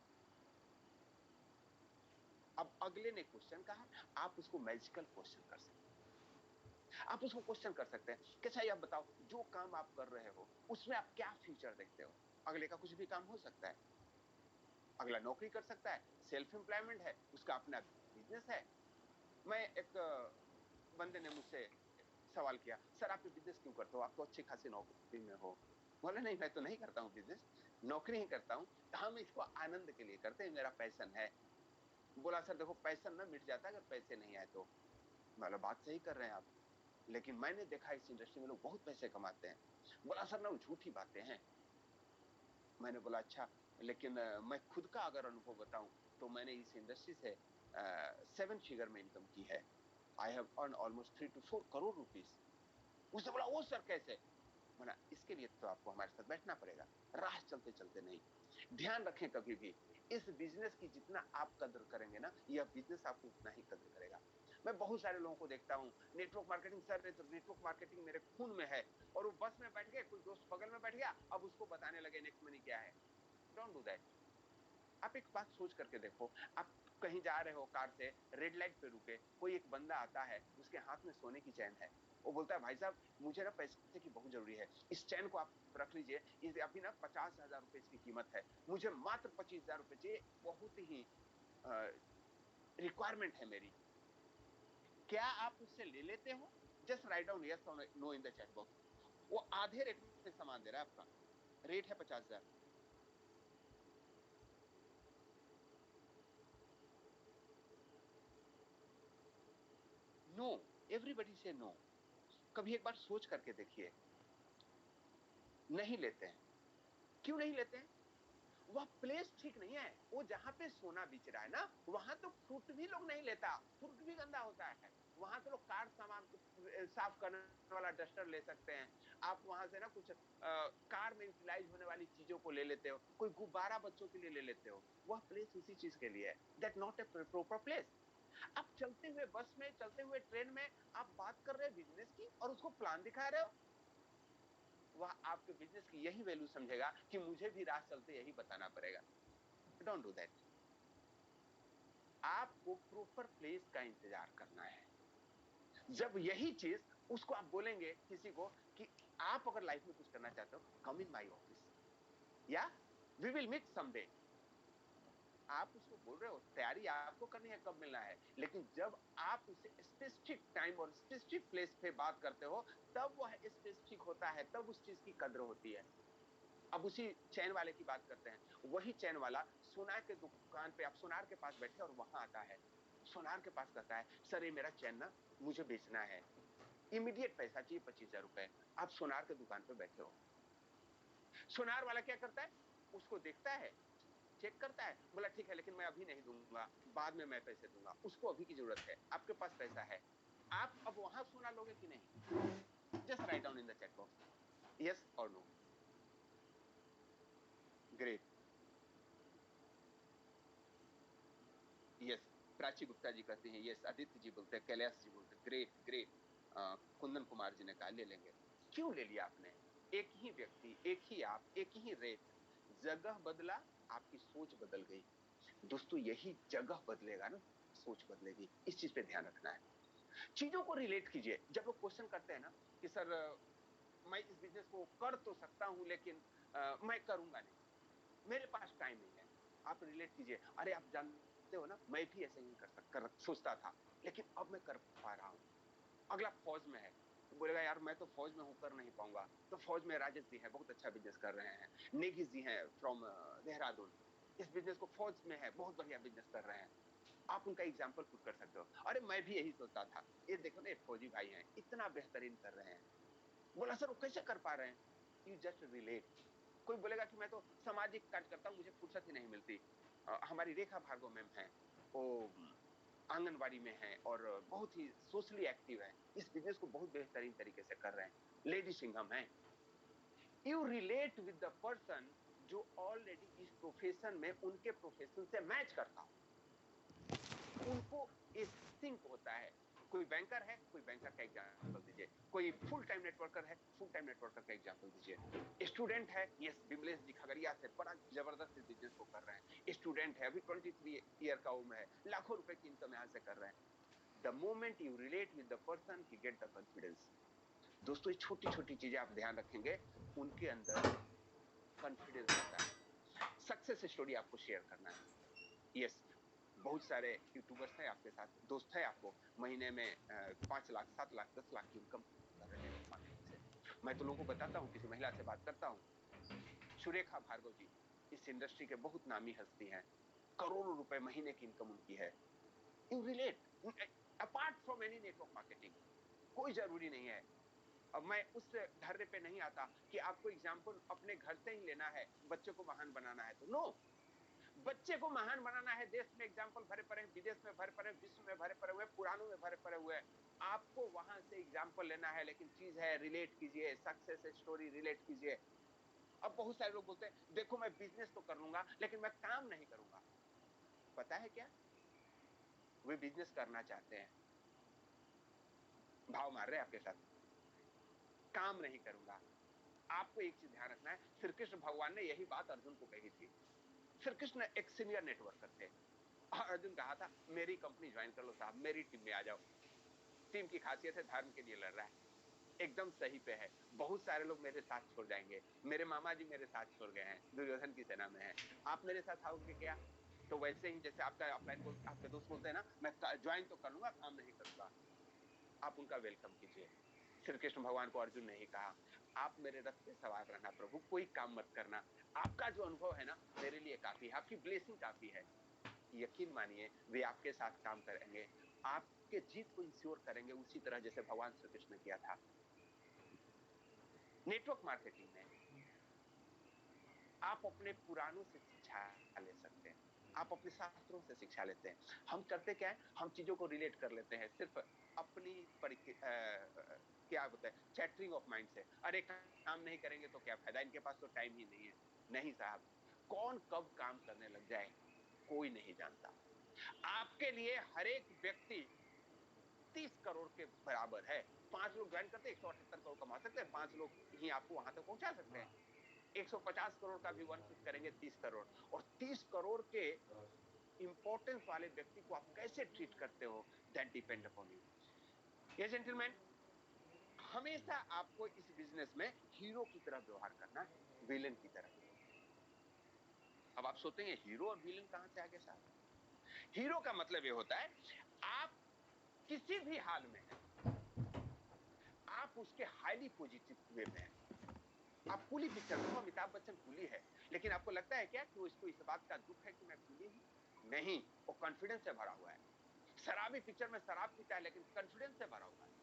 अब अगले ने क्वेश्चन कहा, आप उसको मैजिकल क्वेश्चन कर सकते हैं। आप उसको क्वेश्चन कर सकते हैं कि अच्छा आप बताओ, जो काम आप कर रहे हो उसमें आप क्या फ्यूचर देखते हो? अगले का कुछ भी काम हो सकता है। अगला नौकरी कर सकता है, सेल्फ एम्प्लॉयमेंट है, उसका अपना बिजनेस है। मैं एक बंदे ने मुझसे सवाल किया, सर आप ये बिजनेस क्यों करते हो, आप तो अच्छी खासी नौकरी में हो। बोले नहीं, मैं तो नहीं करता हूँ बिजनेस, नौकरी ही करता हूँ। हम इसको आनंद के लिए करते हैं, मेरा पैशन है। बोला सर देखो, पैशन ना मिट जाता अगर पैसे नहीं आए तो। मतलब बात सही कर रहे हैं आप, लेकिन मैंने देखा इस इंडस्ट्री में लोग बहुत पैसे कमाते हैं। बोला सर ना वो झूठी बातें हैं। मैंने बोला अच्छा, लेकिन मैं खुद का अगर अनुभव बताऊं तो मैंने इस इंडस्ट्री से 7 फिगर में इनकम की है। I have earn almost 3 to 4 crore rupees. उसने बोला वो सर कैसे? बोला इसके लिए तो आपको हमारे साथ बैठना पड़ेगा, राह चलते चलते नहीं। ध्यान रखें कभी भी, इस बिजनेस की जितना आप कदर करेंगे ना, यह बिजनेस आपको उतना ही कदर करेगा। मैं बहुत सारे लोगों को देखता हूँ, network marketing sir, network marketing मेरे खून में है, और वो बस में बैठ गए, कोई दोस्त बगल में बैठ गया, अब उसको बताने लगे नेक्स्ट मनी क्या है। Don't do that. आप एक बात सोच करके देखो, आप कहीं जा रहे हो कार से, रेड लाइट पे रुके, कोई एक बंदा आता है, उसके हाथ में सोने की चैन है, वो बोलता है भाई साहब मुझे ना पैसे की बहुत जरूरी है, इस चैन को आप रख लीजिए, इस अभी ना 50,000 रुपए इसकी कीमत है, मुझे मात्र 25,000 रुपए चाहिए, बहुत ही रिक्वायरमेंट है मेरी। क्या आप उससे ले लेते हो? जस्ट राइट डाउन यस और no in the chat box. वो आधे रेट में सामान दे रहा है, आपका रेट है 50,000। नो, एवरीबडी से नो। कभी एक बार सोच करके देखिए, नहीं लेते हैं। क्यों नहीं लेते हैं? वह प्लेस ठीक नहीं है। वो जहां पे सोना बिच रहा है ना, वहां तो फ्रूट भी लोग नहीं लेता, फ्रूट भी गंदा होता है। वहां तो लोग कार सामान साफ करने वाला डस्टर ले सकते हैं। आप वहां से ना कुछ कार में यूटिलाइज होने वाली चीजों को ले लेते हो, कोई गुब्बारा बच्चों के लिए ले लेते हो। वह प्लेस उसी चीज के लिए है। That not a proper place. आप चलते हुए बस में, चलते हुए ट्रेन में आप बात कर रहे हो बिजनेस की और उसको प्लान दिखा रहे हो। वह आपके बिजनेस की यही वैल्यू समझेगा कि मुझे भी राह चलते यही बताना पड़ेगा। Don't do that. आपको प्रॉपर प्लेस का इंतजार करना है। जब यही चीज उसको आप बोलेंगे किसी को कि आप अगर लाइफ में कुछ करना चाहते हो, कम इन माई ऑफिस या वी विल मीट समडे। आप उसको बोल रहे हो, तैयारी आपको करनी है कब मिलना है, लेकिन जब आप उसे स्पेसिफिक टाइम और स्पेसिफिक प्लेस पे बात करते हो, तब वह स्पेसिफिक होता है, तब उस चीज की कद्र होती है। अब उसी चैन वाले की बात करते हैं। वही चैन वाला सोनार के दुकान पे, आप सोनार के पास बैठे और वहां आता है, सोनार के पास कहता है सर ये मेरा चैन ना मुझे बेचना है, इमीडिएट पैसा चाहिए 25,000 रुपए। आप सोनार के दुकान पे बैठे हो। सोनार वाला क्या करता है? उसको देखता है, चेक करता है, बोला ठीक है लेकिन मैं अभी नहीं दूंगा, बाद में मैं पैसे दूंगा। उसको अभी की जरूरत है, आपके पास पैसा है। आप अब वहां सोना लोगे कि नहीं? Just write down in the chat box yes और no. Great. Yes, Prachi Gupta ji कहती हैं यस, आदित्य जी बोलते हैं, कैलाश जी बोलते हैं ग्रेट ग्रेट। कुंदन कुमार जी ने कहा ले लेंगे। क्यों ले लिया आपने? एक ही व्यक्ति, एक ही आप, एक ही रेट, जगह बदला, आपकी सोच बदल गई। दोस्तों यही जगह बदलेगा ना, सोच बदलेगी। इस चीज पे ध्यान रखना है। चीजों को रिलेट कीजिए। जब लोग क्वेश्चन करते हैं ना कि सर मैं इस बिजनेस को कर तो सकता हूं लेकिन मैं करूंगा नहीं, मेरे पास टाइम नहीं है। आप रिलेट कीजिए, अरे आप जानते हो ना मैं भी ऐसे ही सोचता था, लेकिन अब मैं कर पा रहा हूं। अगला फौज में है, तो बोलेगा यार मैं तो फौज में हूं, कर नहीं पाऊंगा। तो फौज में राजेश जी हैं, बहुत अच्छा बिजनेस कर रहे हैं। नेगी जी हैं फ्रॉम देहरादून, इस बिजनेस को फौज में है, बहुत बढ़िया बिजनेस कर रहे हैं। आप उनका एग्जाम्पल पुट कर सकते हो, अरे मैं भी यही सोचता था, ये देखो ना ये फौजी भाई हैं, इतना बेहतरीन कर रहे हैं। बोला सर वो कैसे कर पा रहे हैं? You just relate. कोई बोलेगा कि मैं तो सामाजिक कार्य करता हूं, मुझे फुर्सत ही नहीं मिलती। हमारी रेखा भार्गव मैम है, वो आंगनबाड़ी में है और बहुत ही सोशली एक्टिव है, इस बिजनेस को बहुत बेहतरीन तरीके से कर रहे हैं। लेडी सिंघम है। You relate with the person जो ऑलरेडी इस प्रोफेशन में उनके प्रोफेशन से मैच करता हो, उनको सिंक होता है। कोई बैंकर है, कोई बैंकर का एग्जांपल दीजिए। कोई फुल टाइम नेटवर्कर है, फुल टाइम नेटवर्कर का एग्जांपल दीजिए। स्टूडेंट है, यस विमलेश जी खगड़िया से बड़ा जबरदस्त इस बिजनेस को कर रहे हैं। स्टूडेंट है, अभी 23 ईयर का उम्र है, लाखों रुपए की इनकम यहां से कर रहे हैं। The moment you relate with the person he get the confidence. दोस्तों ये छोटी छोटी चीजें आप ध्यान रखेंगे, उनके अंदर कॉन्फिडेंस आता है। सक्सेस स्टोरी आपको शेयर करना है। यस, बहुत सारे यूट्यूबर्स हैं आपके साथ, दोस्त हैं आपको, महीने में 5 लाख 7 लाख 10 लाख की इनकम कर रहे हैं नेटवर्क मार्केटिंग से। मैं तो लोगों को बताता हूँ, किसी महिला से बात करता हूँ, सुरेखा भार्गव जी इस इंडस्ट्री के बहुत नामी हस्ती हैं, करोड़ों रुपए महीने की इनकम उनकी है। You relate apart from any network marketing. कोई जरूरी नहीं है। अब मैं उस धरने पे नहीं आता कि आपको एग्जाम्पल अपने घर से ही लेना है, बच्चे को महान बनाना है तो नो। बच्चे को महान बनाना है, देश में एग्जाम्पल भरे पड़े हैं, विदेश में भरे पड़े हैं, विश्व में भरे पड़े हुए, पुराणों में भरे पड़े हुए हैं। आपको वहां से एग्जाम्पल लेना है, लेकिन चीज है रिलेट कीजिए, सक्सेस स्टोरी रिलेट कीजिए। अब बहुत सारे लोग बोलते हैं देखो मैं बिजनेस तो कर लूंगा लेकिन मैं काम नहीं करूंगा। पता है क्या, वे बिजनेस करना चाहते हैं, भाव मार रहे हैं आपके साथ, काम नहीं करूंगा। आपको एक चीज ध्यान रखना है, श्री कृष्ण भगवान ने यही बात अर्जुन को कही थी। श्री कृष्ण एक सीनियर नेटवर्कर थे। अर्जुन कहा था मेरी कंपनी ज्वाइन कर लो साहब, मेरी टीम में आ जाओ। टीम की खासियत है धर्म के लिए लड़ रहा है, एकदम सही पे है। बहुत सारे लोग मेरे साथ छोड़ जाएंगे, मेरे मामा जी मेरे साथ छोड़ गए हैं, दुर्योधन की सेना में है, आप मेरे साथ आओगे क्या? तो वैसे ही जैसे आपका अपलाइन बोल, आपके दोस्त बोलते हैं ना, मैं ज्वाइन तो कर लूंगा, काम नहीं करूंगा, आप उनका वेलकम कीजिए। श्री कृष्ण भगवान को अर्जुन ने ही कहा, आप मेरे रथ पे सवार रहना प्रभु, कोई काम मत करना, आपका जो अनुभव है ना मेरे लिए काफी है, आपकी ब्लेसिंग काफी है। यकीन मानिए वे आपके साथ काम करेंगे, आपके जीत को इंश्योर करेंगे, उसी तरह जैसे भगवान श्री कृष्ण ने किया था। नेटवर्क मार्केटिंग में आप अपने पुरानों से शिक्षा ले सकते हैं, आप अपने शास्त्रों से शिक्षा लेते हैं। हम करते क्या है, हम चीजों को रिलेट कर लेते हैं सिर्फ अपनी क्या बोलते हैं, चैटरिंग ऑफ माइंड से। अरे काम नहीं करेंगे तो क्या फायदा, इनके पास तो टाइम ही नहीं है। नहीं साहब, कौन कब काम करने लग जाए कोई नहीं जानता। आपके लिए हर एक व्यक्ति 30 करोड़ के बराबर है। 5 लोग ज्वाइन करते 178 करोड़ कमा सकते हैं, 5 लोग ही आपको वहां तक पहुंचा सकते हैं। 150 करोड़ का भी वन फिफ्थ करेंगे 30 करोड़, और 30 करोड़ के इंपॉर्टेंस वाले व्यक्ति को आप कैसे ट्रीट करते हो, दैट डिपेंड अपॉन यू। ये जेंटलमैन, हमेशा आपको इस बिजनेस में हीरो की तरह व्यवहार करना है, विलेन की तरह नहीं। अब आप सोचेंगे हीरो और विलेन कहां से आ गए साहब? हीरो का मतलब ये होता है आप किसी भी हाल में हैं, आप उसके हाईली पॉजिटिव वे में हैं। आप कूली पिक्चर देखो, अमिताभ बच्चन कूली है, लेकिन आपको लगता है क्या कि वो इसको इस बात का दुख है कि मैं कूली हूं? नहीं, वो कॉन्फिडेंस से भरा हुआ है। शराबी पिक्चर में शराब पीता है लेकिन कॉन्फिडेंस से भरा हुआ है।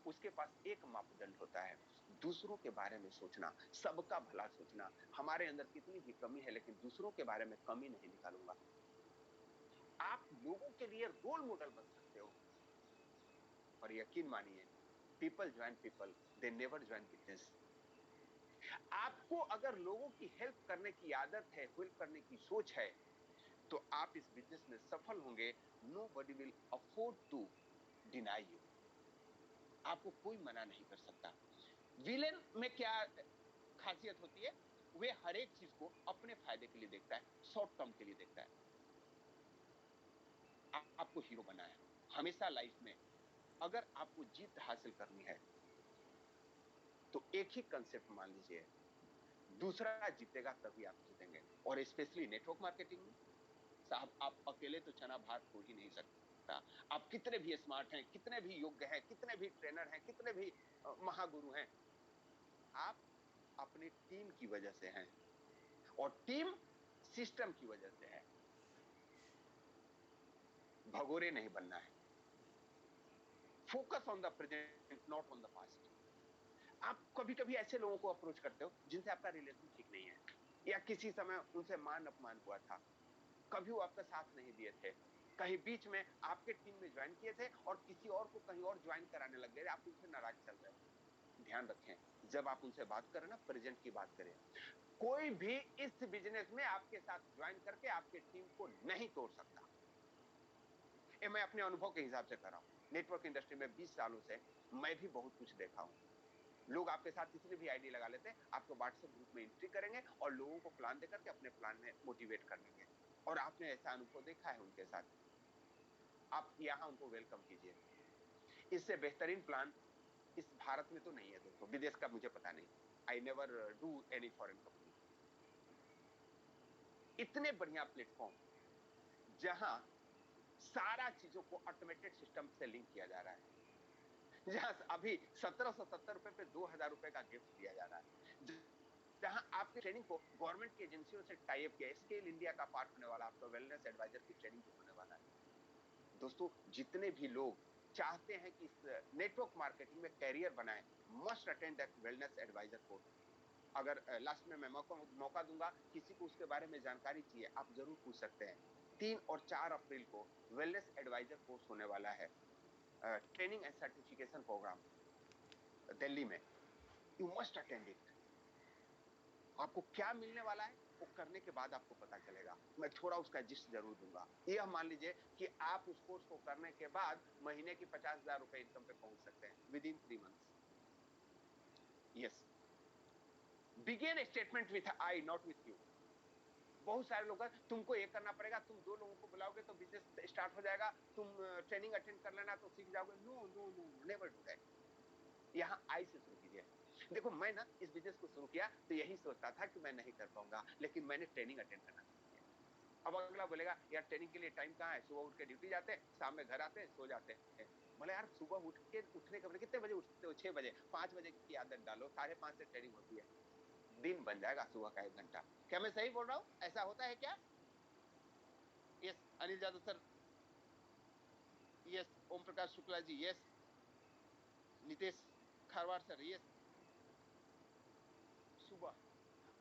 उसके पास एक मापदंड होता है, दूसरों के बारे में सोचना, सबका भला सोचना। हमारे अंदर कितनी भी कमी है लेकिन दूसरों के बारे में कमी नहीं निकालूंगा। आप लोगों के लिए रोल मॉडल बन सकते हो। और यकीन मानिए, people join people, they never join business. आपको अगर लोगों की हेल्प करने की आदत है, हेल्प करने की सोच है, तो आप इस बिजनेस में सफल होंगे। Nobody will afford to deny you. आपको कोई मना नहीं कर सकता। विलेन में क्या खासियत होती है, वे हर एक चीज को अपने फायदे के लिए देखता है, शॉर्ट टर्म के लिए देखता है। आपको हीरो बनना है हमेशा लाइफ में। अगर आपको जीत हासिल करनी है तो एक ही कंसेप्ट मान लीजिए, दूसरा जीतेगा तभी आप जीतेंगे। और स्पेशली नेटवर्क मार्केटिंग में साहब, आप अकेले तो चना भात हो ही नहीं सकता। आप कितने भी स्मार्ट हैं, कितने भी योग्य हैं, कितने भी ट्रेनर हैं, कितने भी महागुरु हैं, आप अपनी टीम की वजह से हैं, और टीम सिस्टम की वजह से है। भगोरे नहीं बनना है। Focus on the present, not on the past. आप कभी कभी ऐसे लोगों को अप्रोच करते हो जिनसे आपका रिलेशन ठीक नहीं है, या किसी समय उनसे मान अपमान हुआ था, कभी वो आपका साथ नहीं दिए थे, कहीं बीच में आपके टीम में ज्वाइन किए थे और किसी और को कहीं और ज्वाइन कराने लग गए, आप उनसे नाराज चल रहे हो। ध्यान रखें, जब आप उनसे बात करें ना, प्रेजेंट की बात करें। कोई भी इस बिजनेस में आपके साथ ज्वाइन करके आपके टीम को नहीं तोड़ सकता। ये मैं अपने अनुभव के हिसाब से कर रहा हूं। नेटवर्क इंडस्ट्री में 20 सालों से मैं भी बहुत कुछ देखा हूं। लोग आपके साथ किसी भी आईडी लगा लेते हैं, आपको व्हाट्सएप ग्रुप में एंट्री करेंगे और लोगों को प्लान देकर के अपने प्लान में मोटिवेट कर लेंगे। और आपने ऐसा अनुभव देखा है उनके साथ। आप यहां उनको वेलकम कीजिए। इससे बेहतरीन प्लान इस भारत में तो नहीं है दोस्तों, विदेश का मुझे पता नहीं। I never do any foreign company. इतने बढ़िया प्लेटफॉर्म जहां सारा चीजों को ऑटोमेटेड सिस्टम से लिंक किया जा रहा है, जहां अभी 1770 रुपए पे 2000 रुपए का गिफ्ट दिया जा रहा है, जहां आपकी ट्रेनिंग को गवर्नमेंट की एजेंसियों से टाई अप किया, स्केल इंडिया का पार्ट होने वाला, आपका वेलनेस एडवाइजर की ट्रेनिंग भी होने वाला है। दोस्तों, जितने भी लोग चाहते हैं कि इस नेटवर्क मार्केटिंग में कैरियर बनाए, must attend that wellness advisor course. अगर लास्ट में मैं मौका दूंगा, किसी को उसके बारे में जानकारी चाहिए, आप जरूर पूछ सकते हैं। 3 और 4 अप्रैल को वेलनेस एडवाइजर कोर्स होने वाला है, training and certification program Delhi में। You must attend it. आपको क्या मिलने वाला है वो करने के बाद आपको पता चलेगा। मैं थोड़ा उसका जिस्ट जरूर दूंगा। यह मान लीजिए कि आप उस कोर्स को करने के बाद महीने की 50,000 रुपए इनकम पे पहुंच सकते हैं within 3 months. Yes, begin statement with I, not with you. बहुत सारे लोग तुमको ये करना पड़ेगा, तुम 2 लोगों को बुलाओगे तो बिजनेस स्टार्ट हो जाएगा, तुम ट्रेनिंग अटेंड कर लेना तो सीख जाओगे। No no no, never do that. यहाँ आई से शुरू कीजिए। देखो मैं ना इस बिजनेस को शुरू किया तो यही सोचता था कि मैं नहीं कर पाऊंगा, लेकिन मैंने ट्रेनिंग अटेंड करना शुरू किया। अब अगला बोलेगा यार ट्रेनिंग के लिए टाइम कहाँ है, सुबह उठ के ड्यूटी जाते हैं, शाम में घर आते हैं, सो जाते हैं। बोले यार सुबह उठने के बजे कितने बजे उठते हो? 6 बजे। 5 बजे की आदत डालो, 5:30 से ट्रेनिंग होती है, दिन बन जाएगा सुबह का 1 घंटा। क्या मैं सही बोल रहा हूं? ऐसा होता है क्या? Yes Anil Yadav sir, yes Om Prakash Shukla ji, yes Nitesh Kharwar sir, yes. सुबह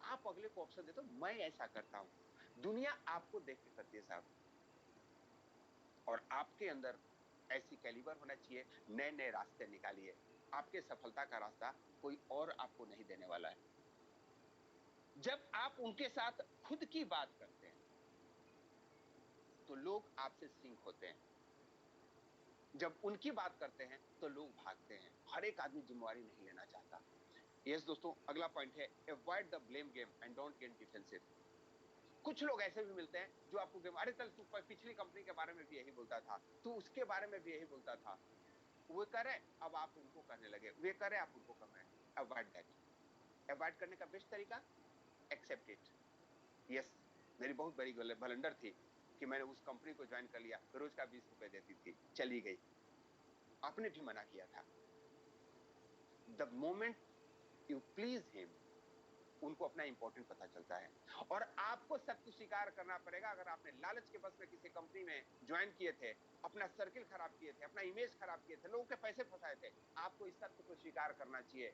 आप अगले को ऑप्शन देते हो, मैं ऐसा करता हूं। दुनिया आपको देख के करती है साहब, और आपके अंदर ऐसी कैलिबर होना चाहिए। नए नए रास्ते निकालिए, आपके सफलता का रास्ता कोई और आपको नहीं देने वाला है। जब आप उनके साथ खुद की बात करते हैं तो लोग आपसे सिंक होते हैं, जब उनकी बात करते हैं तो लोग भागते हैं। हर एक आदमी जिम्मेवारी नहीं लेना चाहता। यस दोस्तों, अगला पॉइंट है avoid the blame game and don't get defensive. कुछ लोग ऐसे भी मिलते हैं जो आपको गेम, अरे चल तू पिछली कंपनी के बारे में भी यही बोलता था, तू उसके बारे में भी यही बोलता था, वो करे अब आप उनको करने लगे, वे करे आप उनको कर रहे हैं। Avoid that. अवॉइड करने का बेस्ट तरीका, एक्सेप्ट इट। यस, मेरी बहुत बड़ी ब्लंडर थी कि मैंने उस कंपनी को ज्वाइन कर लिया, रोज का 20 रुपए देती थी, चली गई। आपने भी मना किया था। The moment you please him, उनको अपना इंपॉर्टेंट पता चलता है। और आपको सत्य स्वीकार करना पड़ेगा। अगर आपने लालच के बस में किसी कंपनी में ज्वाइन किए थे, अपना सर्किल खराब किए थे, अपना इमेज खराब किए थे, लोगों के पैसे फंसाए थे, आपको इस सत्य को स्वीकार करना चाहिए।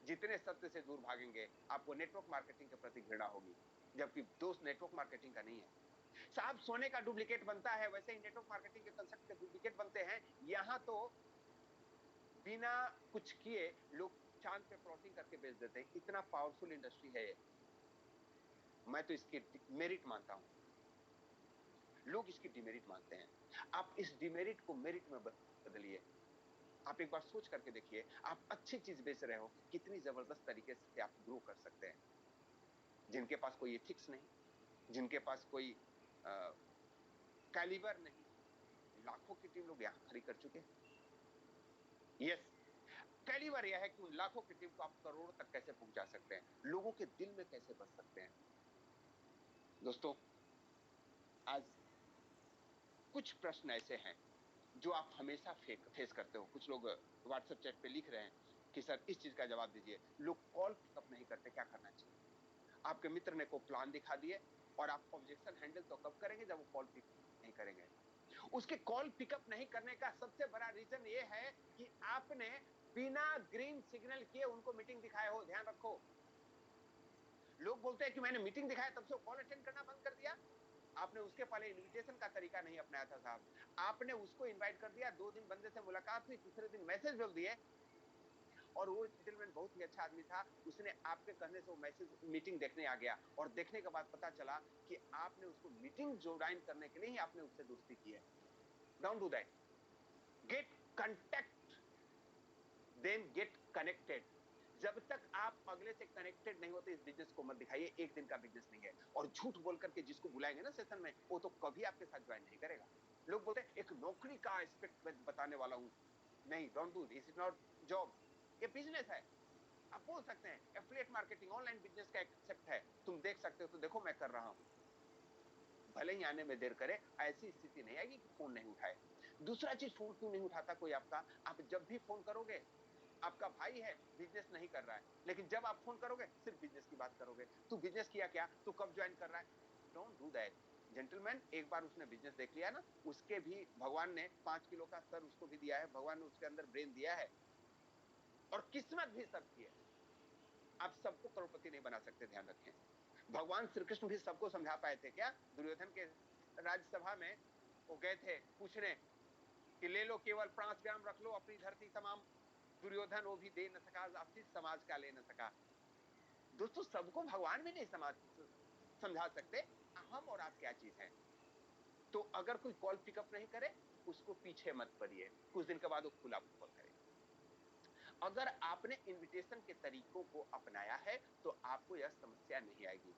जितने सत्य से दूर भागेंगे, आपको नेटवर्क मार्केटिंग के प्रति घृणा होगी, जबकि दोस्त नेटवर्क मार्केटिंग का नहीं है। साहब सोने का डुप्लीकेट बनता है, वैसे ही नेटवर्क मार्केटिंग के कंसेप्ट के डुप्लीकेट बनते हैं। यहां तो बिना कुछ किए लोग चांद पे प्लॉटिंग करके बेच देते हैं। इतना पावरफुल इंडस्ट्री है ये। मैं तो इसकी मेरिट मानता हूं, लोग इसकी डिमेरिट मानते हैं। आप इस डिमेरिट को मेरिट में बदलिए। आप एक बार सोच करके देखिए, आप अच्छी चीज बेच रहे हो, कितनी जबरदस्त तरीके से आप ग्रो कर सकते हैं। जिनके पास कोई एथिक्स नहीं, जिनके पास कोई कैलिबर नहीं, लाखों की टीम लोग यहां खड़ी कर चुके हैं। यस, कैलिबर यह है कि उन लाखों की टीम को आप करोड़ों तक कैसे पहुंचा सकते हैं, लोगों के दिल में कैसे बस सकते हैं। दोस्तों, आज कुछ प्रश्न ऐसे हैं जो आप हमेशा फेस करते हो। कुछ लोग व्हाट्सएप चैट पे लिख रहे हैं कि सर इस चीज का जवाब दीजिए, लोग कॉल पिकअप नहीं करते, क्या करना चाहिए? आपके मित्र ने को प्लान दिखा दिए और आप ऑब्जेक्शन हैंडल तो कब करेंगे, जब वो कॉल पिक नहीं करेंगे। उसके कॉल पिकअप नहीं करने का सबसे बड़ा रीजन ये है कि आपने बिना ग्रीन सिग्नल किए उनको मीटिंग दिखाए हो। ध्यान रखो, लोग बोलते हैं कि मैंने मीटिंग दिखाया तब से वो कॉल अटेंड करना बंद कर दिया। आपने उसके पहले इनविटेशन का तरीका नहीं अपनाया था साहब। आपने उसको इनवाइट कर दिया, 2 दिन बंदे से मुलाकात हुई, तीसरे दिन मैसेज भेज दिए, और वो जेंटलमैन बहुत ही अच्छा आदमी था, उसने आपके कहने से वो मैसेज मीटिंग देखने आ गया, और देखने के बाद पता चला कि आपने उसको मीटिंग ज्वाइन करने के लिए ही आपने उससे दोस्ती की है। Don't do that. Get contact, then get connected. जब तक आप अगले से कनेक्टेड नहीं होते, इस बिजनेस को मत दिखाइए। एक दिन का बिजनेस नहीं है। और झूठ बोल करके जिसको बुलाएंगे ना सेशन में, वो तो कभी आपके साथ ज्वाइन नहीं करेगा। लोग बोलते हैं एक नौकरी का एस्पेक्ट मैं बताने वाला हूं। नहीं, don't do this, is not job, ये बिजनेस है। आप बोल सकते हैं एफिलिएट मार्केटिंग ऑनलाइन बिजनेस का एक कंसेप्ट है, तुम देख सकते हो तो देखो मैं कर रहा हूं। भले ही आने में देर करे, ऐसी स्थिति नहीं आएगी कि फोन नहीं उठाए। दूसरा चीज, फोन क्यों नहीं उठाता कोई आपका? आप जब भी फोन करोगे, आपका भाई है, बिजनेस नहीं कर रहा है, लेकिन जब आप फोन करोगे सिर्फ बिजनेस की बात करोगे। तू बिजनेस किया क्या, तू कब ज्वाइन कर रहा है? Don't do that gentleman. एक बार उसने बिजनेस देख लिया ना, उसके भी भगवान ने 5 किलो का सर उसको भी दिया है, भगवान ने उसके अंदर ब्रेन दिया है, और किस्मत भी सबकी है। आप सबको करोड़पति नहीं बना सकते, ध्यान रखें। भगवान श्री कृष्ण भी सबको समझा पाए थे क्या? दुर्योधन के राज्यसभा में वो गए थे पूछने कि ले लो, केवल 5 ग्राम रख लो, अपनी धरती तमाम। दुर्योधन वो भी दे न सका, आशीष समाज का ले न सका। दोस्तों, सबको भगवान भी नहीं समझा सकते। हम और आप क्या चीज है? तो अगर कोई कॉल पिकअप नहीं करे, उसको पीछे मत पड़िए, कुछ दिन के बाद वो खुद आपको कॉल करेगा। अगर आपने इनविटेशन के तरीकों को अपनाया है तो आपको यह समस्या नहीं आएगी।